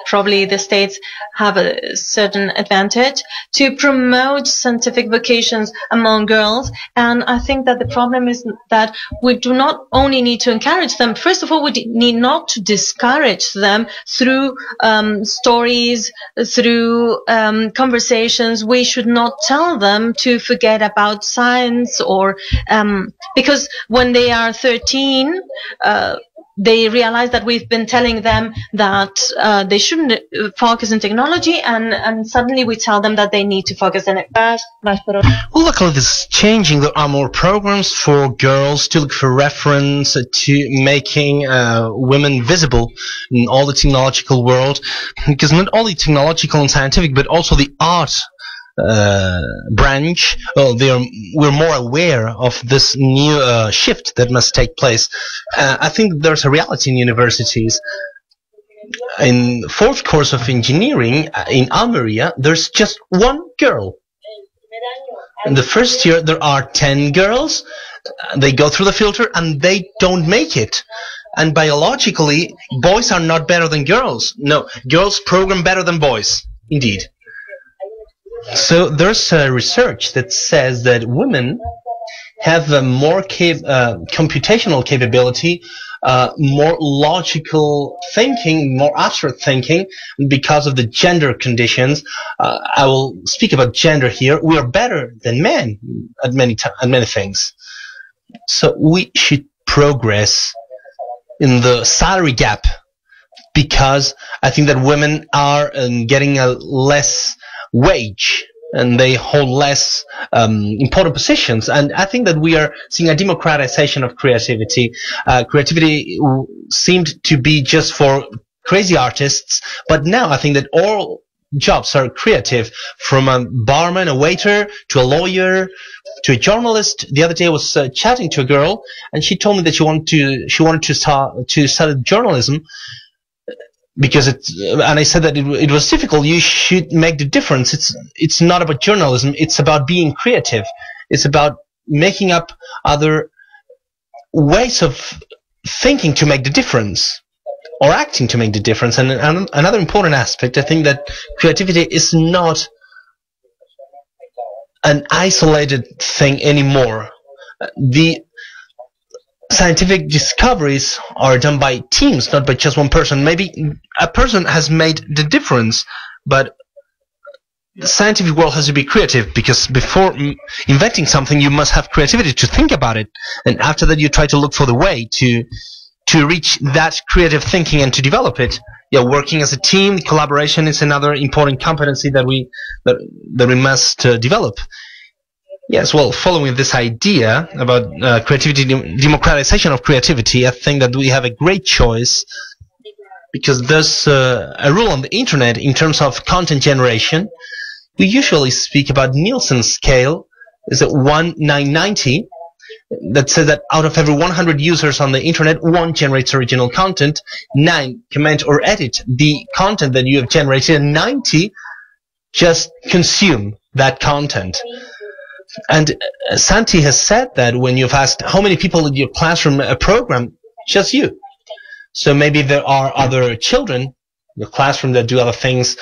Probably the States have a certain advantage to promote scientific vocations among girls. And I think that the problem is that we do not only need to encourage them. First of all, we need not to discourage them through stories, through conversations. We should not tell them to forget about science or because when they are 13, they realize that we've been telling them that they shouldn't focus on technology, and suddenly we tell them that they need to focus on it. Well, luckily this is changing. There are more programs for girls to look for reference to making women visible in all the technological world, because not only technological and scientific, but also the art branch. We're more aware of this new shift that must take place. I think there's a reality in universities. In fourth course of engineering in Almeria, there's just one girl. In the first year, there are 10 girls. They go through the filter and they don't make it. And biologically, boys are not better than girls. No, girls program better than boys. Indeed. So there's research that says that women have a more computational capability, more logical thinking, more abstract thinking because of the gender conditions. I will speak about gender here. We are better than men at many things. So we should progress in the salary gap, because I think that women are getting a less wage and they hold less important positions, and I think that we are seeing a democratization of creativity. Creativity seemed to be just for crazy artists, but now I think that all jobs are creative, from a barman, a waiter, to a lawyer, to a journalist. The other day I was chatting to a girl, and she told me that she wanted to study journalism, because and I said that it was difficult. You should make the difference. It's not about journalism. It's about being creative. It's about making up other ways of thinking to make the difference, or acting to make the difference. And another important aspect, I think that creativity is not an isolated thing anymore. The scientific discoveries are done by teams, not by just one person. Maybe a person has made the difference, but the scientific world has to be creative, because before inventing something, you must have creativity to think about it, and after that you try to look for the way to reach that creative thinking and to develop it. Yeah, working as a team, collaboration is another important competency that we must develop. Yes, well, following this idea about creativity, democratization of creativity, I think that we have a great choice, because there's a rule on the internet in terms of content generation. We usually speak about Nielsen's scale, is it 1:990, that says that out of every 100 users on the internet, 1 generates original content, 9 comment or edit the content that you have generated, and 90 just consume that content. And Santi has said that when you've asked how many people in your classroom program, just you. So maybe there are other children in the classroom that do other things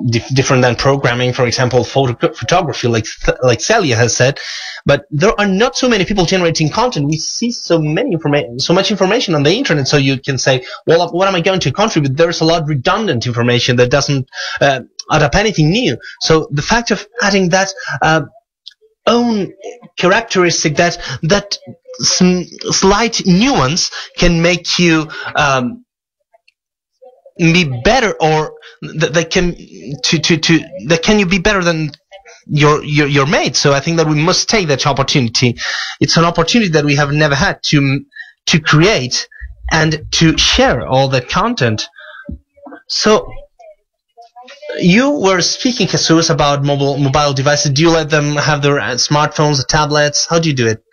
different than programming, for example, photography, like Celia has said. But there are not so many people generating content. We see so much information on the internet. So you can say, well, what am I going to contribute? There's a lot of redundant information that doesn't add up anything new. So the fact of adding that own characteristic, that slight nuance, can make you be better, or that can you be better than your mate. So I think that we must take that opportunity. It's an opportunity that we have never had to create and to share all that content. So you were speaking, Jesus, about mobile devices. Do you let them have their smartphones, tablets? How do you do it?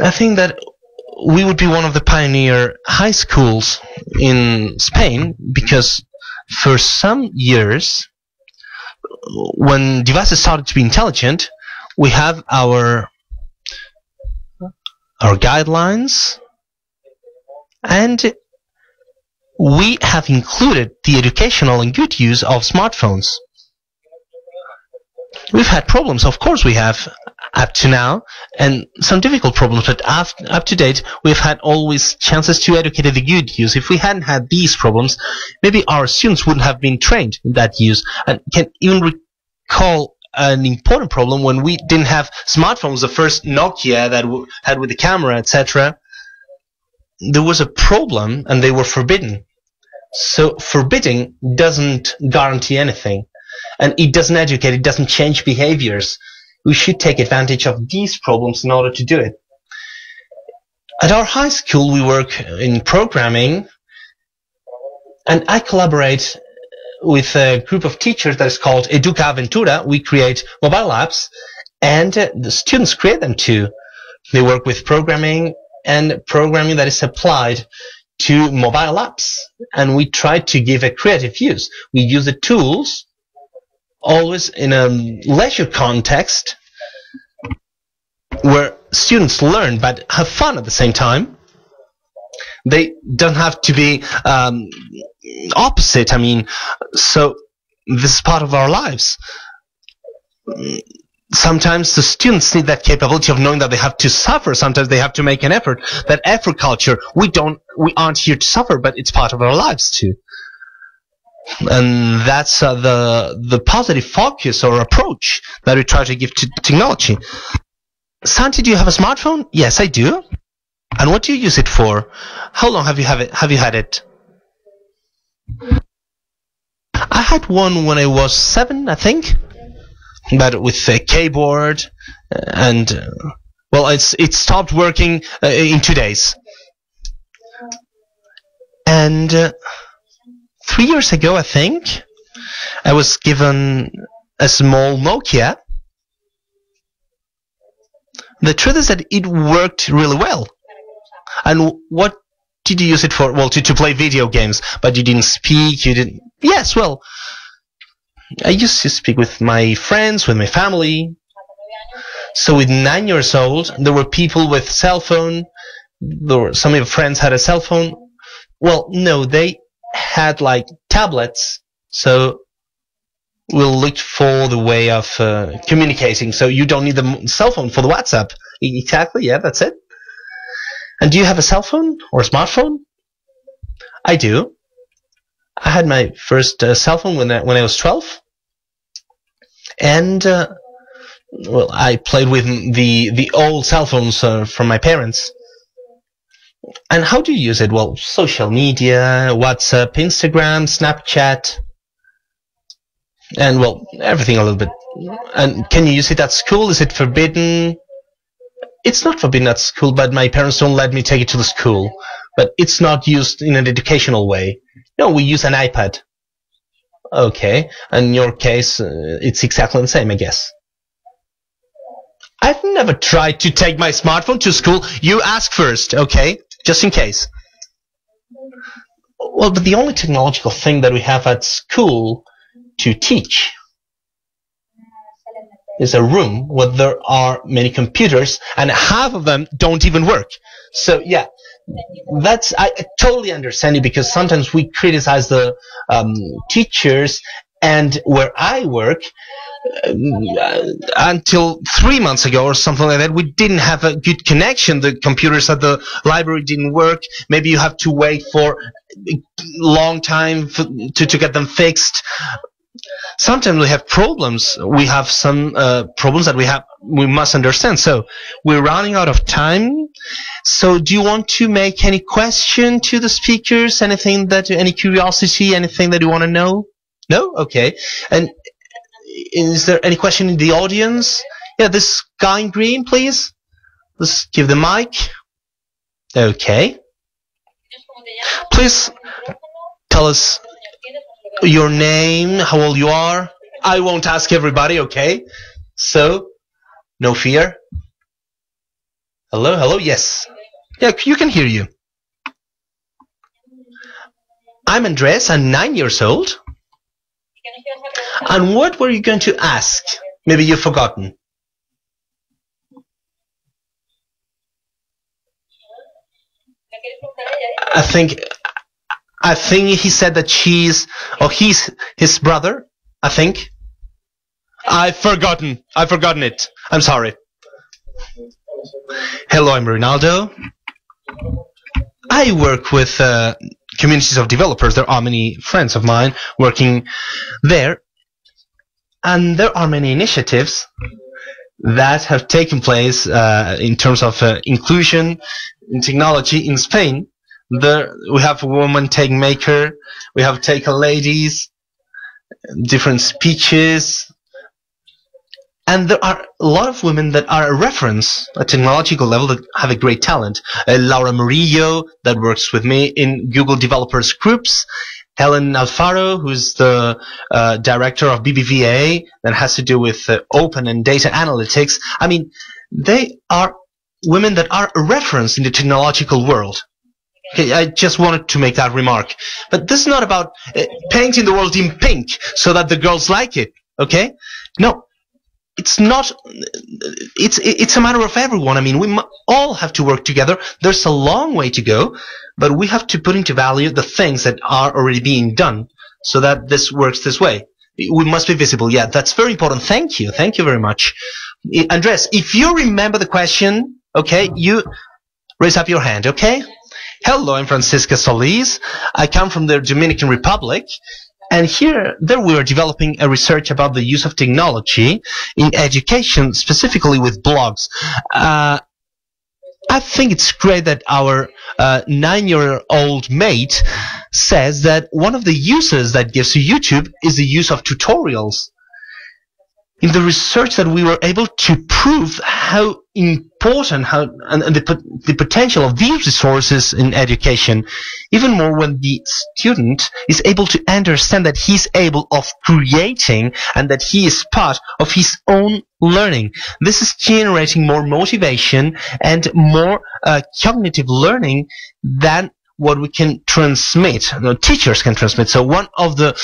I think that we would be one of the pioneer high schools in Spain, because for some years, when devices started to be intelligent, we have our guidelines, and we have included the educational and good use of smartphones. We've had problems, of course we have, up to now, and some difficult problems, but up to date, we've had always chances to educate the good use. If we hadn't had these problems, maybe our students wouldn't have been trained in that use. And can even recall an important problem when we didn't have smartphones, the first Nokia that we had with the camera, etc. There was a problem, and they were forbidden. So forbidding doesn't guarantee anything, and it doesn't educate, it doesn't change behaviors. We should take advantage of these problems in order to do it. At our high school, we work in programming, and I collaborate with a group of teachers that is called Educa Aventura. We create mobile apps, and the students create them too. They work with programming, and programming that is applied to mobile apps, and we try to give a creative use. We use the tools always in a leisure context where students learn but have fun at the same time. They don't have to be opposite. I mean, so this is part of our lives. Sometimes the students need that capability of knowing that they have to suffer. Sometimes they have to make an effort. That effort culture, we aren't here to suffer, but it's part of our lives too. And that's the positive focus or approach that we try to give to technology. Santi, do you have a smartphone? Yes, I do. And what do you use it for? How long have you had it? I had one when I was 7, I think, but with a keyboard, and well, it stopped working in 2 days. And 3 years ago, I think, I was given a small Nokia. The truth is that it worked really well. And what did you use it for? Well, to play video games, but you didn't speak, you didn't... Yes, well, I used to speak with my friends, with my family. So with 9 years old, there were people with cell phone. Some of your friends had a cell phone. Well, no, they had like tablets. So we looked for the way of communicating. So you don't need the cell phone for the WhatsApp. Exactly, yeah, that's it. And do you have a cell phone or a smartphone? I do. I had my first cell phone when I was 12. And well, I played with the old cell phones from my parents. And how do you use it? Well, social media, WhatsApp, Instagram, Snapchat, and well, everything a little bit. And can you use it at school? Is it forbidden? It's not forbidden at school, but my parents don't let me take it to the school. But it's not used in an educational way. No, we use an iPad. Okay, and in your case, it's exactly the same, I guess. I've never tried to take my smartphone to school. You ask first, okay? Just in case. Well, but the only technological thing that we have at school to teach is a room where there are many computers, and half of them don't even work. So, yeah, I totally understand you, because sometimes we criticize the teachers, and where I work, until 3 months ago or something like that, we didn't have a good connection. The computers at the library didn't work. Maybe you have to wait for a long time to get them fixed. Sometimes we have problems. We have some problems that we must understand. So we're running out of time. So do you want to make any question to the speakers? Any curiosity, anything that you want to know? No? Okay. And is there any question in the audience? Yeah, this guy in green, please. Let's give the mic. Okay. Please tell us your name, how old you are. I won't ask everybody, okay? So, no fear. Hello, yes. Yeah, you can hear you. I'm Andres, I'm 9 years old. And what were you going to ask? Maybe you've forgotten. I think he said that he's his brother, I think. I've forgotten it. I'm sorry. Hello, I'm Ronaldo. I work with communities of developers. There are many friends of mine working there. And there are many initiatives that have taken place in terms of inclusion in technology in Spain. We have Woman Take Maker, we have Take a Ladies, different speeches, and there are a lot of women that are a reference at technological level that have a great talent. Laura Murillo, that works with me in Google Developers Groups, Helen Alfaro, who's the director of BBVA, that has to do with open and data analytics. I mean, they are women that are a reference in the technological world. Okay, I just wanted to make that remark. But this is not about painting the world in pink so that the girls like it, okay? No, it's not. It's a matter of everyone. I mean, we all have to work together. There's a long way to go, but we have to put into value the things that are already being done so that this works this way. We must be visible. Yeah, that's very important. Thank you. Thank you very much. Andres, if you remember the question, okay, you raise up your hand, okay? Hello, I'm Francisca Solis. I come from the Dominican Republic, and there we are developing a research about the use of technology in education, specifically with blogs. I think it's great that our 9-year-old mate says that one of the uses that gives to YouTube is the use of tutorials. In the research that we were able to prove how important and the potential of these resources in education, even more when the student is able to understand that he's able of creating and that he is part of his own learning. This is generating more motivation and more cognitive learning than what we can transmit, teachers can transmit. So one of the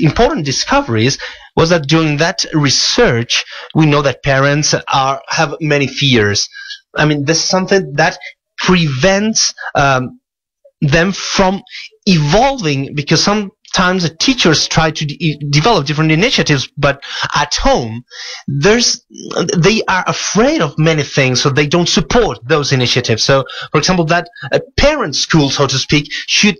important discoveries was that during that research, we know that parents have many fears. I mean, this is something that prevents them from evolving, because sometimes the teachers try to develop different initiatives, but at home, they are afraid of many things, so they don't support those initiatives. So, for example, that parent school, so to speak, should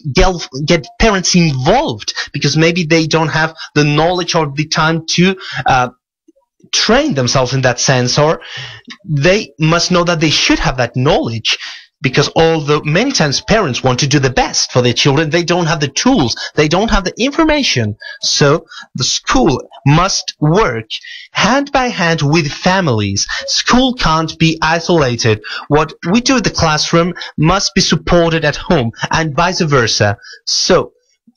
get parents involved, because maybe they don't have the knowledge or the time to train themselves in that sense, or they must know that they should have that knowledge. Because although many times parents want to do the best for their children, they don't have the tools, they don't have the information. So the school must work hand by hand with families. School can't be isolated. What we do in the classroom must be supported at home, and vice versa. So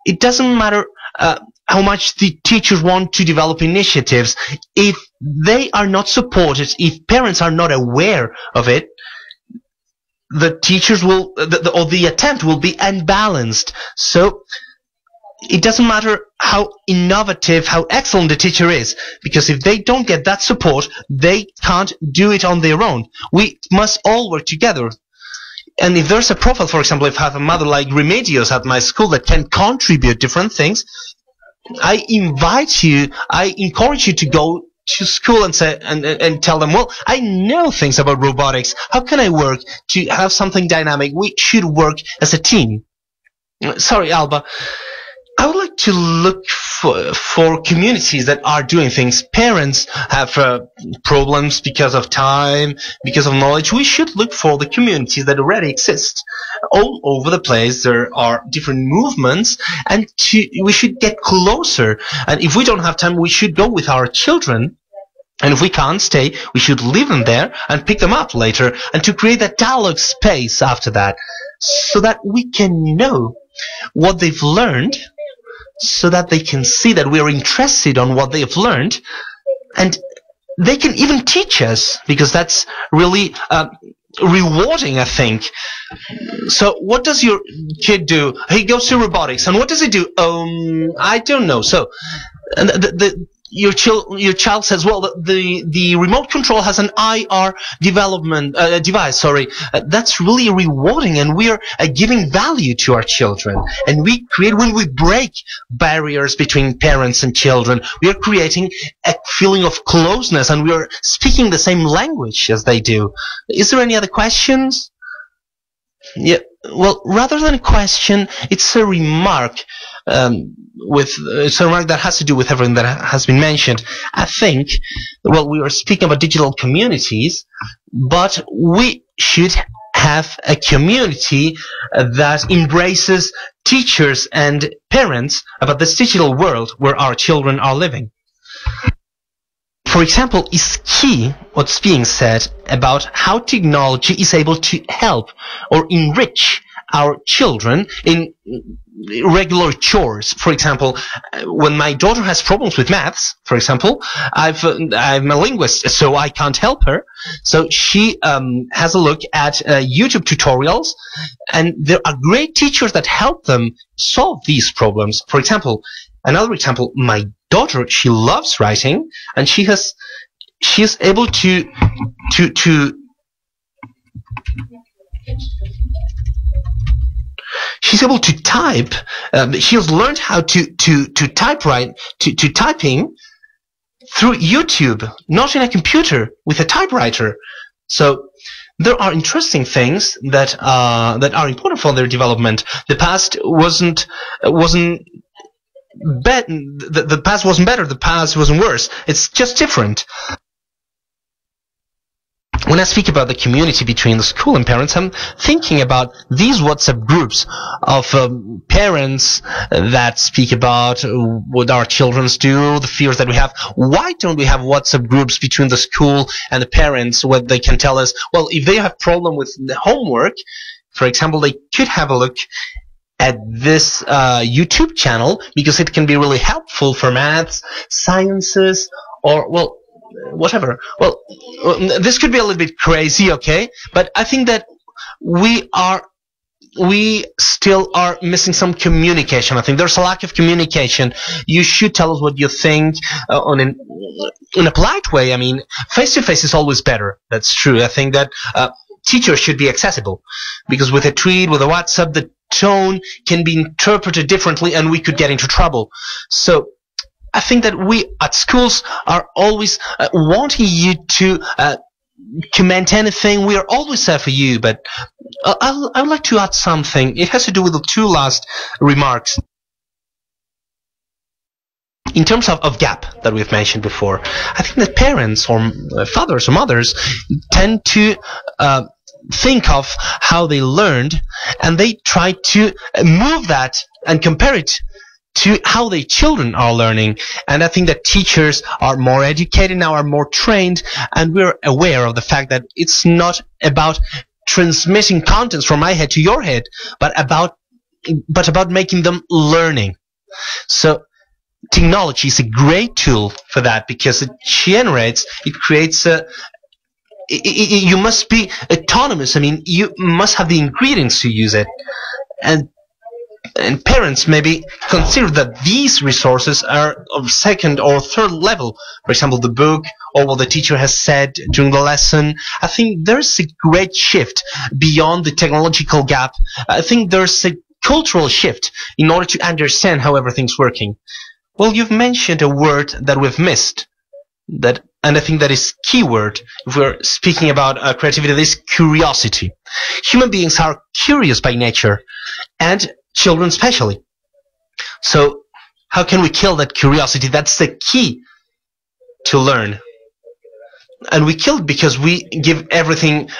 it doesn't matter how much the teachers want to develop initiatives. If they are not supported, if parents are not aware of it, the teachers will, or the attempt will be unbalanced. So it doesn't matter how innovative, how excellent the teacher is, because if they don't get that support, they can't do it on their own. We must all work together. And if there's a profile, for example, if I have a mother like Remedios at my school that can contribute different things, I encourage you to go to school and say and tell them, well, I know things about robotics. How can I work to have something dynamic? We should work as a team. Sorry, Alba. I would like to look for communities that are doing things. Parents have problems because of time, because of knowledge. We should look for the communities that already exist all over the place. There are different movements, and we should get closer. And if we don't have time, we should go with our children. And if we can't stay, we should leave them there and pick them up later, and to create that dialogue space after that, so that we can know what they've learned, so that they can see that we are interested on what they have learned, and they can even teach us, because that's really rewarding, I think. So what does your kid do? He goes to robotics, and what does he do? I don't know. So your child says, well, the remote control has an IR device. That's really rewarding, and we are giving value to our children. And when we break barriers between parents and children, we are creating a feeling of closeness, and we are speaking the same language as they do. Is there any other questions? Yeah. Well, rather than a question, it's a remark. It's a remark that has to do with everything that has been mentioned. I think, well, we were speaking about digital communities, but we should have a community that embraces teachers and parents about this digital world where our children are living. For example, is key what's being said about how technology is able to help or enrich our children in regular chores. For example, when my daughter has problems with maths, for example, I'm a linguist, so I can't help her. So she has a look at YouTube tutorials, and there are great teachers that help them solve these problems. For example, another example, my daughter, she loves writing, and she is able to she's able to type. She has learned how to typing through YouTube, not in a computer, with a typewriter. So there are interesting things that are important for their development. The past wasn't bad. The past wasn't better. The past wasn't worse. It's just different. When I speak about the community between the school and parents, I'm thinking about these WhatsApp groups of parents that speak about what our children do, the fears that we have. Why don't we have WhatsApp groups between the school and the parents where they can tell us, well, if they have problem with the homework, for example, they could have a look at this YouTube channel, because it can be really helpful for maths, sciences, or, well, whatever. Well, this could be a little bit crazy, okay? But I think that we still are missing some communication. I think there's a lack of communication. You should tell us what you think in a polite way. I mean, face-to-face is always better. That's true. I think that teachers should be accessible, because with a tweet, with a WhatsApp, the tone can be interpreted differently, and we could get into trouble. So I think that we at schools are always wanting you to comment anything. We are always there for you, but I would like to add something. It has to do with the two last remarks. In terms of gap that we've mentioned before, I think that parents or fathers or mothers tend to think of how they learned, and they try to move that and compare it to how their children are learning. And I think that teachers are more educated now, are more trained, and we're aware of the fact that it's not about transmitting contents from my head to your head, but about making them learning. So technology is a great tool for that, because it creates you must be autonomous. I mean, you must have the ingredients to use it. And parents maybe consider that these resources are of second or third level. For example, the book, or what the teacher has said during the lesson. I think there's a great shift beyond the technological gap. I think there's a cultural shift in order to understand how everything's working. Well, you've mentioned a word that we've missed, and I think that is key word if we're speaking about creativity. That is curiosity. Human beings are curious by nature, and children especially. So how can we kill that curiosity? That's the key to learn. And we kill it because we give everything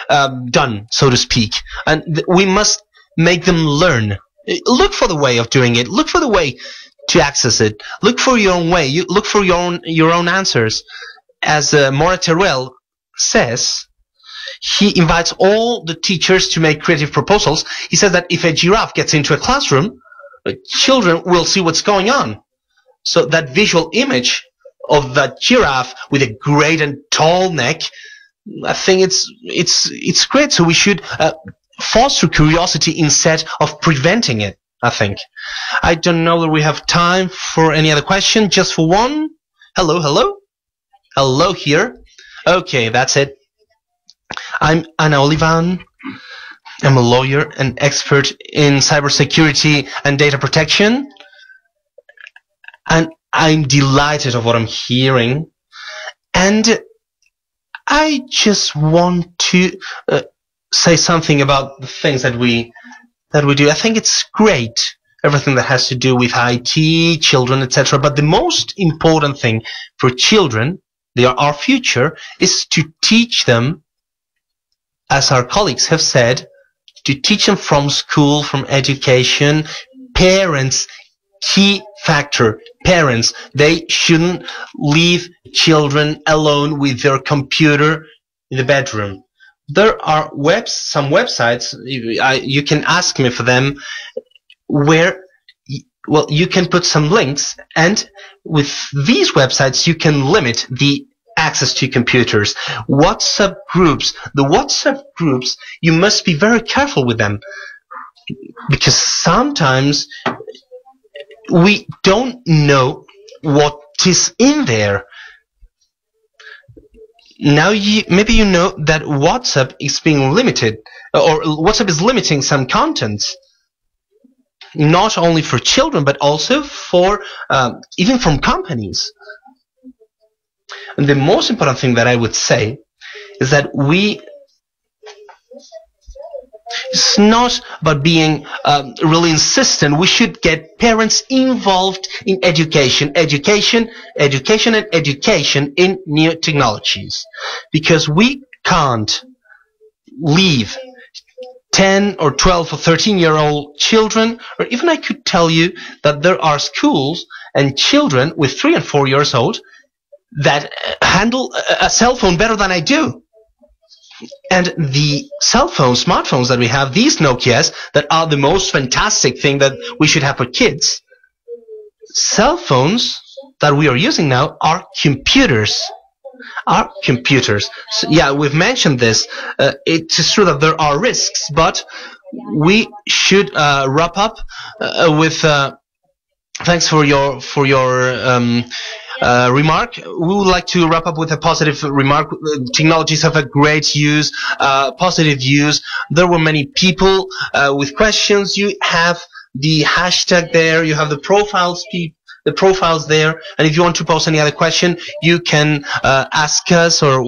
done, so to speak. And we must make them learn. Look for the way of doing it. Look for the way to access it. Look for your own way. You look for your own answers. As Maurice Terrell says, he invites all the teachers to make creative proposals. He says that if a giraffe gets into a classroom, children will see what's going on. So that visual image of that giraffe with a great and tall neck, I think it's great. So we should foster curiosity instead of preventing it, I think. I don't know that we have time for any other question. Just for one. Hello, hello. Hello here. Okay, that's it. I'm Ana Olivan. I'm a lawyer and expert in cybersecurity and data protection. And I'm delighted of what I'm hearing. And I just want to say something about the things that we do. I think it's great, everything that has to do with IT, children, etc. But the most important thing for children, they are our future, is to teach them, as our colleagues have said, to teach them from school, from education. Parents, key factor. Parents, they shouldn't leave children alone with their computer in the bedroom. There are some websites, you can ask me for them, where, well, you can put some links, and with these websites you can limit the access to computers. WhatsApp groups, the WhatsApp groups, you must be very careful with them, because sometimes we don't know what is in there. Now maybe you know that WhatsApp is being limited, or WhatsApp is limiting some content, not only for children but also for even from companies. And the most important thing that I would say is that it's not about being really insistent. We should get parents involved in education in new technologies. Because we can't leave 10 or 12 or 13-year-old children, or even I could tell you that there are schools and children with 3 and 4 years old that handle a cell phone better than I do. And the cell phones, smartphones that we have, these Nokias, that are the most fantastic thing that we should have for kids. Cell phones that we are using now are computers. So, yeah, we've mentioned this. It is true that there are risks, but we should wrap up with. Thanks for your remark. We would like to wrap up with a positive remark. Technologies have a great use, positive use. There were many people with questions. You have the hashtag there. You have the profiles there. And if you want to post any other question, you can ask us. Or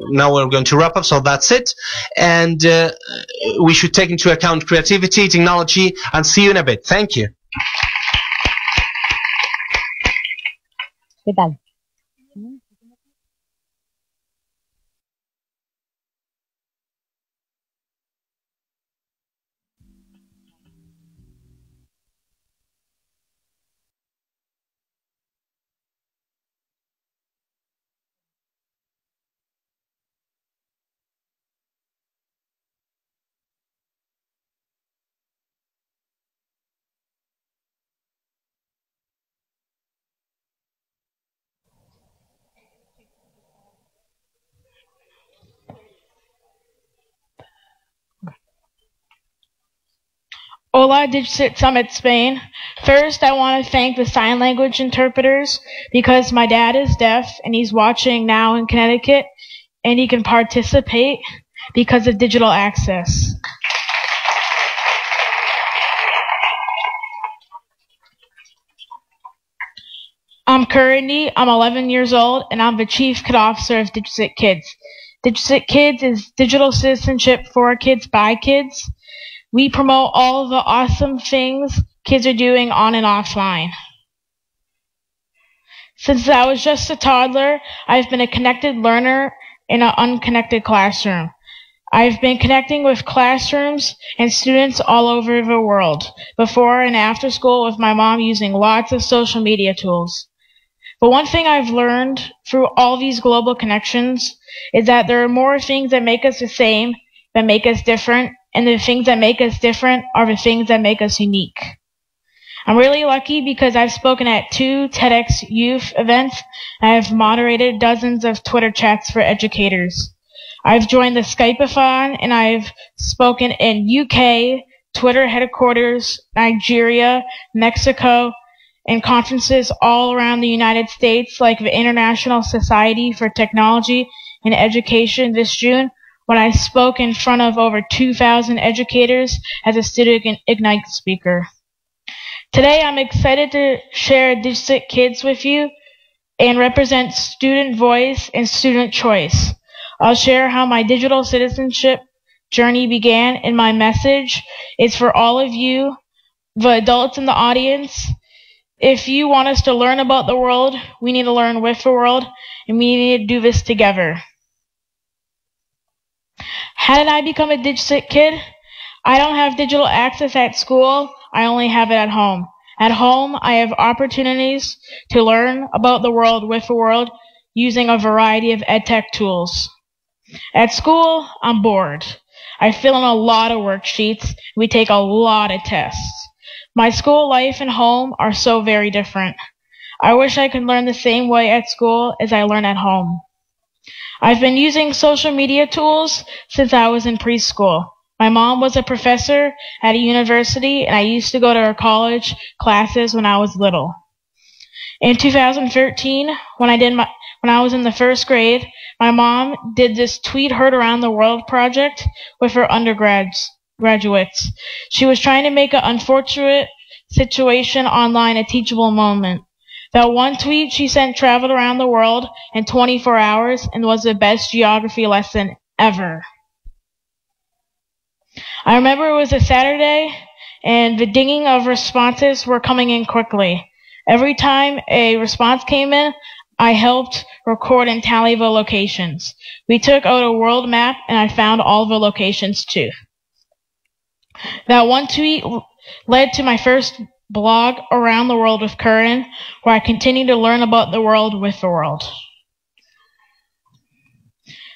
now we're going to wrap up. So that's it. And we should take into account creativity, technology, and see you in a bit. Thank you. ¿Qué tal? Hola, DigCitSummitES Spain. First, I want to thank the sign language interpreters because my dad is deaf and he's watching now in Connecticut and he can participate because of digital access. I'm 11 years old and I'm the Chief Kid Officer of DigCitKids. DigCitKids is digital citizenship for kids by kids. We promote all the awesome things kids are doing on and offline. Since I was just a toddler, I've been a connected learner in an unconnected classroom. I've been connecting with classrooms and students all over the world, before and after school with my mom using lots of social media tools. But one thing I've learned through all these global connections is that there are more things that make us the same than make us different, and the things that make us different are the things that make us unique. I'm really lucky because I've spoken at 2 TEDx youth events and I've moderated dozens of Twitter chats for educators. I've joined the Skype-a-thon, and I've spoken in UK, Twitter headquarters, Nigeria, Mexico, and conferences all around the United States, like the International Society for Technology and Education this June, when I spoke in front of over 2,000 educators as a Student Ignite speaker. Today, I'm excited to share DigCitKids with you and represent student voice and student choice. I'll share how my digital citizenship journey began, and my message is for all of you, the adults in the audience. If you want us to learn about the world, we need to learn with the world, and we need to do this together. How did I become a DigCit kid? I don't have digital access at school. I only have it at home. At home, I have opportunities to learn about the world with the world using a variety of edtech tools. At school, I'm bored. I fill in a lot of worksheets. We take a lot of tests. My school life and home are so very different. I wish I could learn the same way at school as I learn at home. I've been using social media tools since I was in preschool. My mom was a professor at a university, and I used to go to her college classes when I was little. In 2013, when I was in the first grade, my mom did this Tweet Heard Around the World project with her undergraduates. She was trying to make an unfortunate situation online a teachable moment. That one tweet she sent traveled around the world in 24 hours and was the best geography lesson ever. I remember it was a Saturday, and the dinging of responses were coming in quickly. Every time a response came in, I helped record and tally the locations. We took out a world map, and I found all the locations too. That one tweet led to my first blog, Around the World with Curran, where I continue to learn about the world with the world.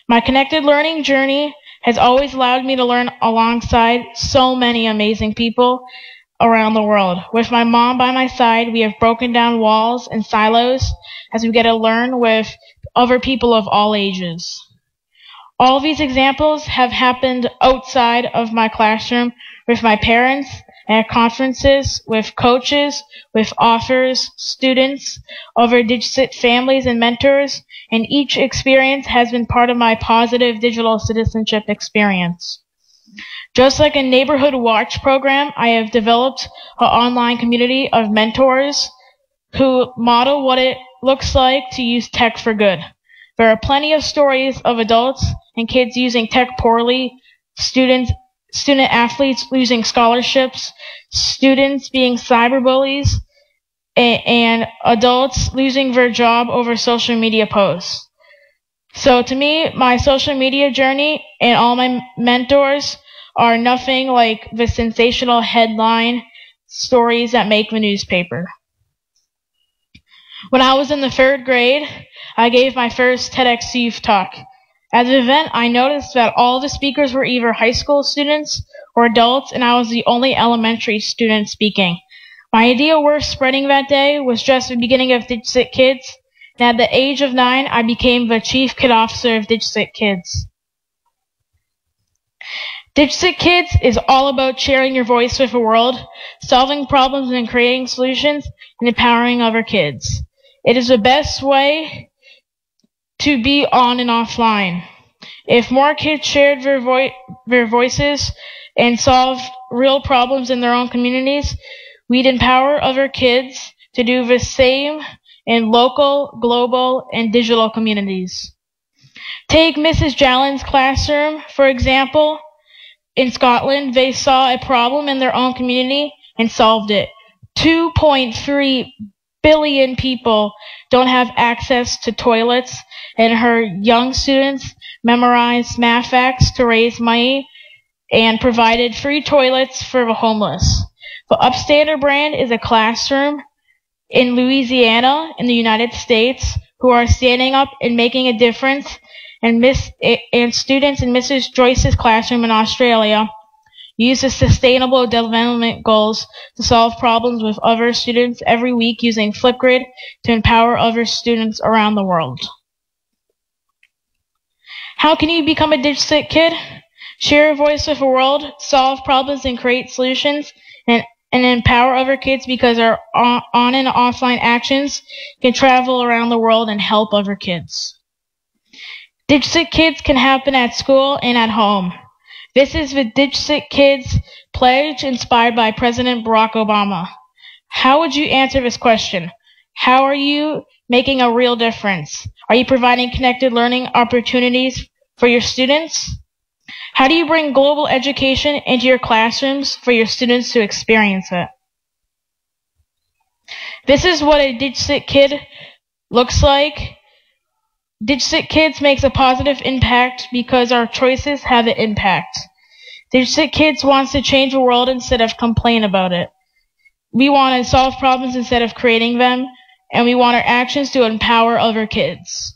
My connected learning journey has always allowed me to learn alongside so many amazing people around the world. With my mom by my side, we have broken down walls and silos as we get to learn with other people of all ages. All of these examples have happened outside of my classroom with my parents, at conferences, with coaches, with authors, students, other DigCit families and mentors, and each experience has been part of my positive digital citizenship experience. Just like a neighborhood watch program, I have developed an online community of mentors who model what it looks like to use tech for good. There are plenty of stories of adults and kids using tech poorly, student athletes losing scholarships, students being cyberbullies, and adults losing their job over social media posts. So to me, my social media journey and all my mentors are nothing like the sensational headline stories that make the newspaper. When I was in the 3rd grade, I gave my first TEDx Youth Talk. At the event, I noticed that all the speakers were either high school students or adults, and I was the only elementary student speaking. My idea worth spreading that day was just the beginning of DigCitKids, and at the age of 9, I became the Chief Kid Officer of DigCitKids. DigCitKids is all about sharing your voice with the world, solving problems and creating solutions, and empowering other kids. It is the best way to be on and offline. If more kids shared their voices and solved real problems in their own communities, we'd empower other kids to do the same in local, global, and digital communities. Take Mrs. Jallin's classroom, for example. In Scotland, they saw a problem in their own community and solved it. 2.3 billion people don't have access to toilets, and her young students memorized math facts to raise money and provided free toilets for the homeless. The Upstander brand is a classroom in Louisiana in the United States who are standing up and making a difference, and students in Mrs. Joyce's classroom in Australia use the Sustainable Development Goals to solve problems with other students every week using Flipgrid to empower other students around the world. How can you become a DigCit kid? Share your voice with the world, solve problems and create solutions, and empower other kids because our on and offline actions can travel around the world and help other kids. DigCit Kids can happen at school and at home. This is the DigCit Kids pledge inspired by President Barack Obama. How would you answer this question? How are you making a real difference? Are you providing connected learning opportunities for your students? How do you bring global education into your classrooms for your students to experience it? This is what a DigCit Kid looks like. DigCit Kids makes a positive impact because our choices have an impact. DigCit Kids wants to change the world instead of complain about it. We want to solve problems instead of creating them, and we want our actions to empower other kids.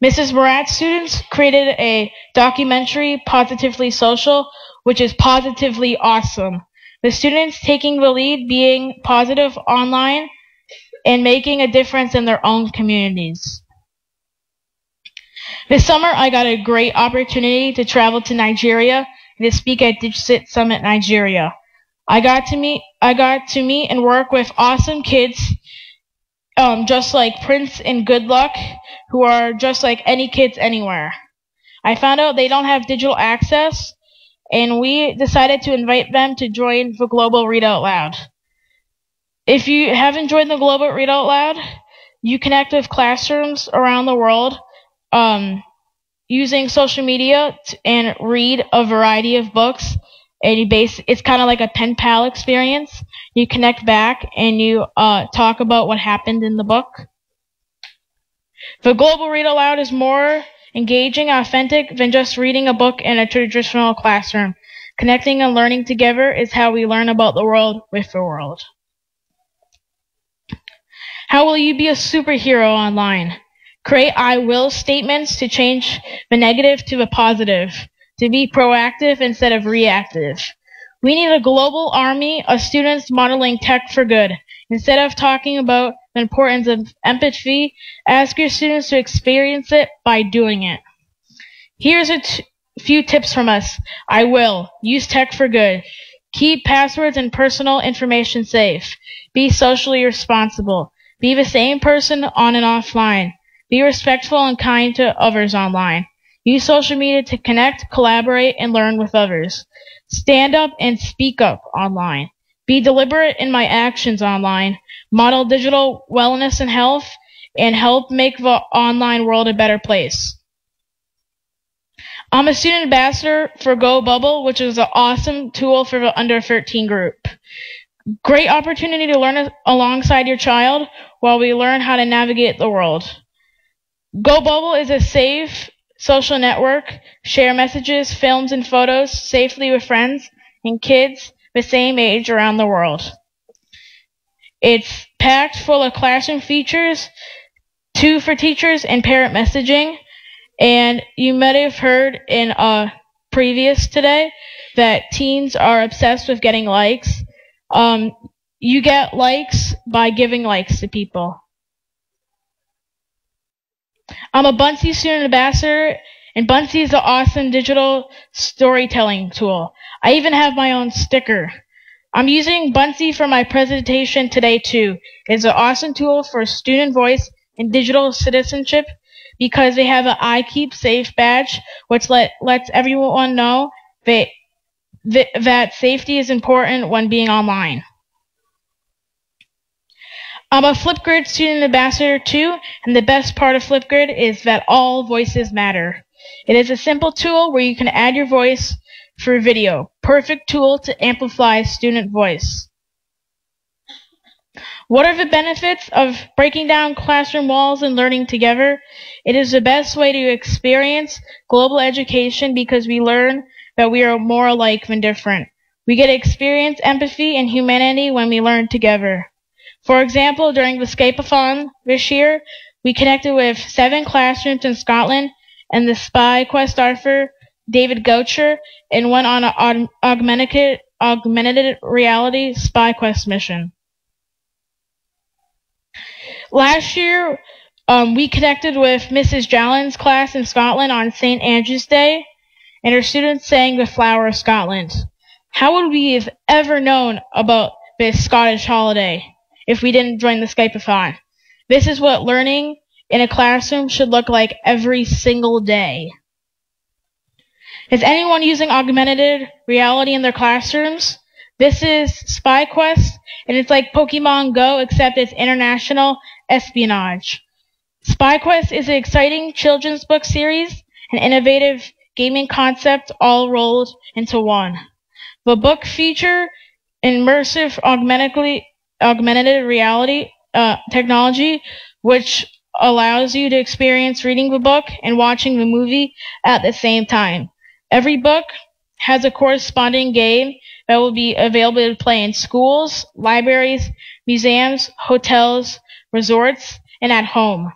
Mrs. Murat's students created a documentary, Positively Social, which is positively awesome. The students taking the lead, being positive online, and making a difference in their own communities. This summer, I got a great opportunity to travel to Nigeria and to speak at DigCit Summit Nigeria. I got to meet and work with awesome kids, just like Prince and Good Luck, who are just like any kids anywhere. I found out they don't have digital access, and we decided to invite them to join the Global Read Out Loud. If you haven't joined the Global Read Out Loud, you connect with classrooms around the world using social media and read a variety of books. And it's kind of like a pen pal experience. You connect back and you talk about what happened in the book. The Global Read Aloud is more engaging, authentic than just reading a book in a traditional classroom. Connecting and learning together is how we learn about the world with the world. How will you be a superhero online? Create I will statements to change the negative to the positive, to be proactive instead of reactive. We need a global army of students modeling tech for good. Instead of talking about the importance of empathy, ask your students to experience it by doing it. Here's a few tips from us. I will. Use tech for good. Keep passwords and personal information safe. Be socially responsible. Be the same person on and offline. Be respectful and kind to others online. Use social media to connect, collaborate, and learn with others. Stand up and speak up online. Be deliberate in my actions online. Model digital wellness and health, and help make the online world a better place. I'm a student ambassador for Go Bubble, which is an awesome tool for the under 13 group. Great opportunity to learn alongside your child while we learn how to navigate the world. Go Bubble is a safe social network. Share messages, films, and photos safely with friends and kids the same age around the world. It's packed full of classroom features, 2 for teachers, and parent messaging. And you might have heard in previous today that teens are obsessed with getting likes. You get likes by giving likes to people. I'm a Bunsey student ambassador, and Bunsey is an awesome digital storytelling tool. I even have my own sticker. I'm using Bunsey for my presentation today too. It's an awesome tool for student voice and digital citizenship because they have an I Keep Safe badge, which lets everyone know that safety is important when being online. I'm a Flipgrid student ambassador too, and the best part of Flipgrid is that all voices matter. It is a simple tool where you can add your voice through video. Perfect tool to amplify student voice. What are the benefits of breaking down classroom walls and learning together? It is the best way to experience global education because we learn that we are more alike than different. We get to experience empathy and humanity when we learn together. For example, during the Skype-a-thon this year, we connected with 7 classrooms in Scotland and the spy quest author David Goucher and went on an augmented reality spy quest mission. Last year, We connected with Mrs. Jallin's class in Scotland on St. Andrew's Day, and her students sang The Flower of Scotland. How would we have ever known about this Scottish holiday if we didn't join the Skype-a-thon? This is what learning in a classroom should look like every single day. Is anyone using augmented reality in their classrooms? This is SpyQuest, and it's like Pokemon Go, except it's international espionage. SpyQuest is an exciting children's book series, an innovative gaming concept all rolled into one. The book feature immersive augmented reality technology, which allows you to experience reading the book and watching the movie at the same time. Every book has a corresponding game that will be available to play in schools, libraries, museums, hotels, resorts, and at home.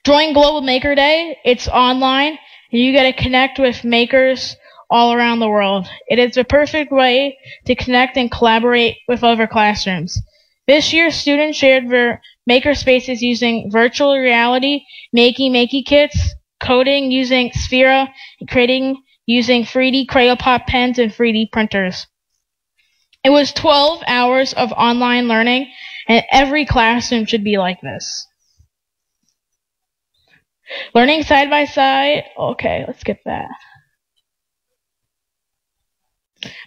Join Global Maker Day. It's online, and you get to connect with makers all around the world. It is the perfect way to connect and collaborate with other classrooms. This year, students shared their maker spaces using virtual reality, makey kits, coding using Sphera, and creating using 3D Crayon Pop pens and 3D printers. It was 12 hours of online learning, and every classroom should be like this. Learning side by side. Okay, let's skip that.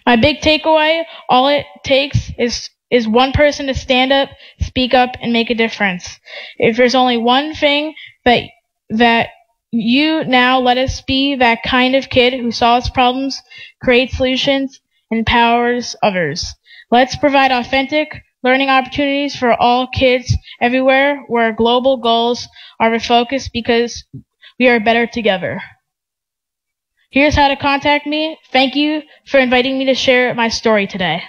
My big takeaway, all it takes is one person to stand up, speak up, and make a difference. If there's only one thing that you now let us be that kind of kid who solves problems, creates solutions, and empowers others. Let's provide authentic learning opportunities for all kids everywhere where global goals are the focus because we are better together. Here's how to contact me. Thank you for inviting me to share my story today.